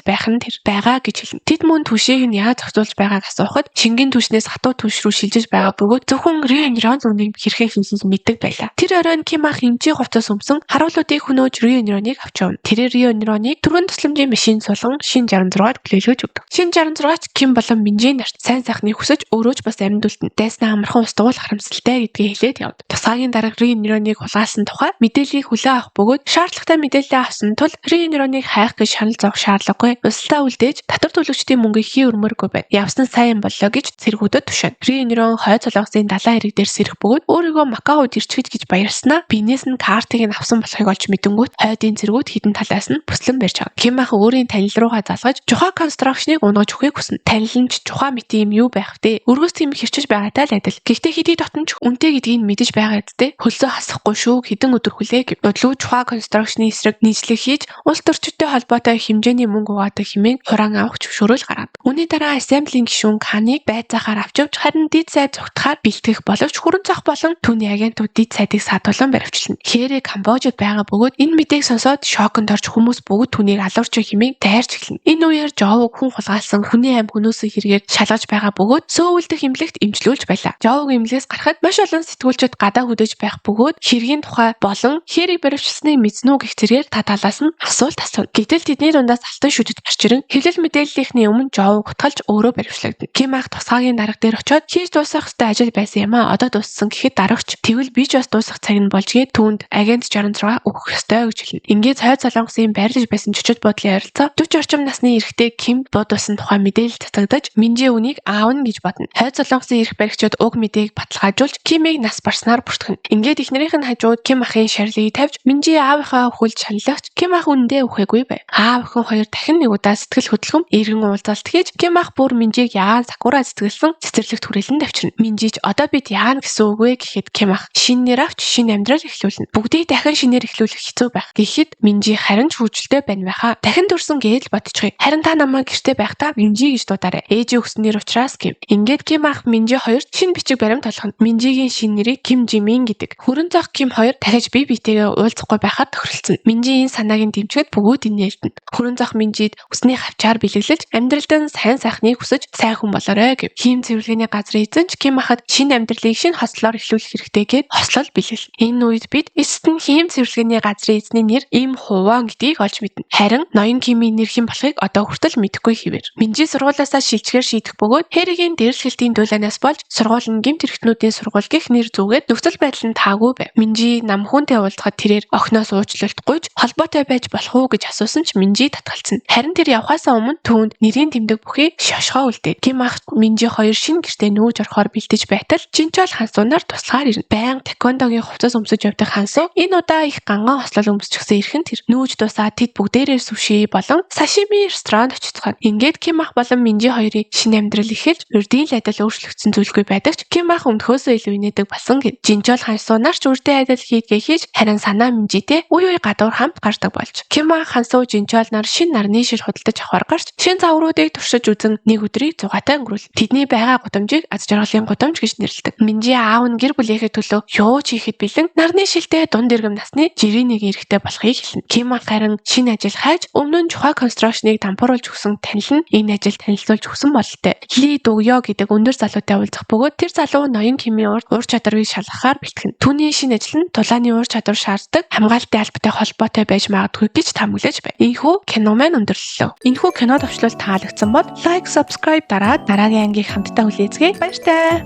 байх нь тэр байгаа гэж хэлнэ. Тэд мөн түшийг нь яаж зохицуулж байгааг асуухад шингэн түшнээс хатуу түш рүү шилжиж байгаа бөгөөд зөвхөн Ри нэрон зүрхийг хэрхэн хийхийг мэддэг байлаа. Тэр оройн Ким ах эмчийн хувцас өмсөн харуулуудыг хөнөөж Ри нэрөнийг авч явна. Тэр Ри нэрөнийг түргэн тусламжийн машин сулган шин 66-д хүлээлгэж өгдөг. Шин 66-ч Ким болон Минжийн нарт сайн сайхныг хүсэж өөрөө ч бас амьд үлдэн дайснаа амархан ус дуул харамсалтай гэдгийг хэлээд явд. Тусгаагийн дарга Ри нэрөнийг хулгайлсан тухай мэдээллийг хүлээн авах бөгөөд шаардлагатай мэдээлэл авсан тул Ри нэрөнийг хайх гэж шанал зовох шаардлагагүй. Улстай үлдээж татвар төлөгчдийн мөнгийг хий өрмөргүй байв. Явсан сайн боллоо гэж цэргүүдэд тушаана. Ри нэрөн хойд солонгосын далайн хэрэг дээр сэрэх бөгөөд өөрийгөө Макаод ирчгэд гэж баярснаа биенээс нь картыг нь авсан болохыг олж мэдэнгүүт хойдын цэргүүд хідэн талаас нь бүслэн барьж авна. Ким ах өөрийн танил руугаа залгаж Жухаа констракшныг унгаж өгөхийг хүснэ. Танил нь Жухаа мэт юм юу байх вэ? Өргөс тийм хэрчиж байгаатай л адил. Гэхдээ хэдий дотнч үнтэй гэдгийг мэдэж байгаа гэдтэй хөлсөө хасахгүй шүү хэдэн өдөр хүлээ гэв. Өдлөө Жухаа констракшны эсрэг нийслэг хийж улс төрчидтэй холбоотой хэмжээний мөнгө угаадаг хэмээн хураан авах зөвшөөрөл гаргав. Үүний дараа ассемблийн гишүүн Каныг байцаахаар авч явж харин дид сайд зогтохоор бэлтгэх боловч хүрэн зах болон түүний агентууд дид сайдыг саатуулан баривчлана. Хэрэг Камбожид байгаа бөгөөд энэ мэдээг сонсоод шоконд орж хүмүүс бүгд түүнийг алуурч хэмээн дайрч эхэлнэ. Энэ үеэр Жовог хүн хулгайлсан хүний аим хөнөөсөө хэрэгээр шалгаж байгаа бөгөөд Сөүл дэх имлэгт имжлүүлж байлаа. Жовог имлэгээс гарахад маш олон сэтгүүлчид гадаа хөдөж байх бөгөөд хэргийн тухай болон хэрэг баривчсныг мэдсэн үү гэх зэргээр та талаас нь асуулт асуув. Гэтэл тэдний дундаас алтан шүдэд гарч ирэн хэвлэл мэдээллийнхний өмнө Жовог утгалж өөрөө баривчлагдана. Ким ах тусгаагийн дарга дээр очиод хийж дуусгах ёстой ажил байсан юм аа. Одоо дууссан гэхэд дарагч тэгвэл би ч бас дуусгах цаг нь болжгээ түүнд агент 66 өгөх ёстой гэж хэлнэ. Ингээд хойд солонгосын байрлаж байсан чөчөд бодлын ойролцоо 40 орчим насны эрэгтэй Ким бодуулсан тухай мэдээлэл татагдаж Минжи үнийг аавна гэж бодно. Хойд солонгосын эрх баригчид уг мэдээг баталгаажуулж Кимийг нас барснаар бүртгэн. Ингээд эхнэрийнх нь хажууд Ким ахын шарлыг тавьж Минжи аавынхаа хүлж шаналгч Ким ах үндэ үхээгүй байв. Аав охин хоёр дахин нэг удаа сэтгэл хөдлөм эргэн уулзалт хийж Ким ах бүр Минжиг яагаад Сакура сэтгэлсэн цэцэрлэгт хүрээлэн давчирна. Минжиж одоо бид яана гэсэн үг вэ гэхэд Ким ах шинээр авч шинэ амьдрал эхлүүлнэ. Бүгдийг дахин шинээр эхлүүлэх хэцүү байх. Гэхэд Минжи харин ч хүчтэй байна байхаа. Дахин төрсөн гэж бодчихъя. Харин та намайг гэртээ байхдаа Минжи гэж дуудаарай. Ээжийн өснөр учраас гэв. Ингээд Ким ах Минжи хоёрт шинэ бичиг баримт олгоно. Минжигийн шинэ нэрийг Ким Жимин гэдэг. Хүрэн зах Ким хоёр дахиж бие биетэйгээ уулзахгүй байхад тохиролцсон. Минжи энэ санааг нь дэмжихэд бүгд энэ ярьдана. Хүрэн зах Минжид өсний хавчаар бэлэглэж амьдралд нь сайн сайхныг хүсэж сайн хүн болоорой гэв. Хийм цэвэрлэгээний газрын эзэнч Ким ахад шинэ амьдралыг шинэ хослоор эхлүүлэх хэрэгтэй гэд хослол бэлгэл. Энэ үед бид эцэст нь хийм цэвэрлэгээний газрын эзний нэр Им Хуван гэдгийг олж мэднэ. Харин ноён Кимийн нэр хэн болохыг одоо хүртэл мэдэхгүй хэвээр. Минжи сургуулиасаа шилжгээр шийдэх бөгөөд Хэригийн дээрлэхэлтийн дүүлэнээс болж сургууль нь гэмт хэрэгтнүүдийн сургууль гэх нэр зүгээд нөхцөл байдал нь таагүй байв. Минжи нам хүнтэй уулзахад тэрээр охиноос уучлалт гуйж холбоотой байж болох уу гэж асуусан ч Минжи татгалцсан. Харин тэр явхаасаа өмнө түүнд нэрийн тэмдэг бүхий шошгоо үлдээд Ким ах Минжи хоёр шинэ гэртээ нүүж орохоор бэлдэж байтал Жинчол хансуунаар туслахаар ирнэ. Баян тэквондогийн хувцас өмсөж явдаг хансуу энэ удаа их ганган хослол өмсчихсэн эрхэн тэр нүүж дусаад тэд бүгдээрээ суши болон сашими ресторанд очицгаана. Ингээд Ким ах болон Минжи хоёрын шинэ амьдрал эхэлж урдийн л адил өөрчлөгдсөн зүйлгүй байдаг ч Ким ах өмдөхөөсөө илүү инээдэг болсон гэв. Жинчол хансуунаар ч урдийн адил хийдгээ хийж харин санаа Минжитэй үе үе гадуур хамт гардаг болж. Ким ах хансуу Жинчолноор шинэ нарны шил худалдаж авахар гарч шинэ завруудыг туршиж үзэн нэг өдрийг зугаатай өнгөрүүл. Тэдний байгаа гудамжийг аз жаргалын гудамж гэж нэрлэдэг. Минжи аав нь гэр бүлийнхээ төлөө юу ч хийхэд бэлэн нарны шилтэй дунд иргэм насны жирийн нэг эрэгтэй болохыг хэлнэ. Ким ах харин шинэ ажил хайж өмнө нь Жухаа констракшныг дампууруулж өгсөн танил нь энэ ажил танилцуулж өгсөн бололтой. Ли Дугё гэдэг өндөр залуутай уулзах бөгөөд тэр залуу ноён Кимийн ур чадварыг шалгахаар бэлтгэн. Түүний шинэ ажил нь тулааны ур чадвар шаарддаг хамгаалалтын албатай холбоотой байж магадгүй гэж таамаглаж байна. Энэхүү кино маань өндөрлөлөө. Энэхүү кино давчлал таалагдсан бол лайк, subscribe дараад дараагийн ангийг хамтдаа хүлээцгээе. Баяртай.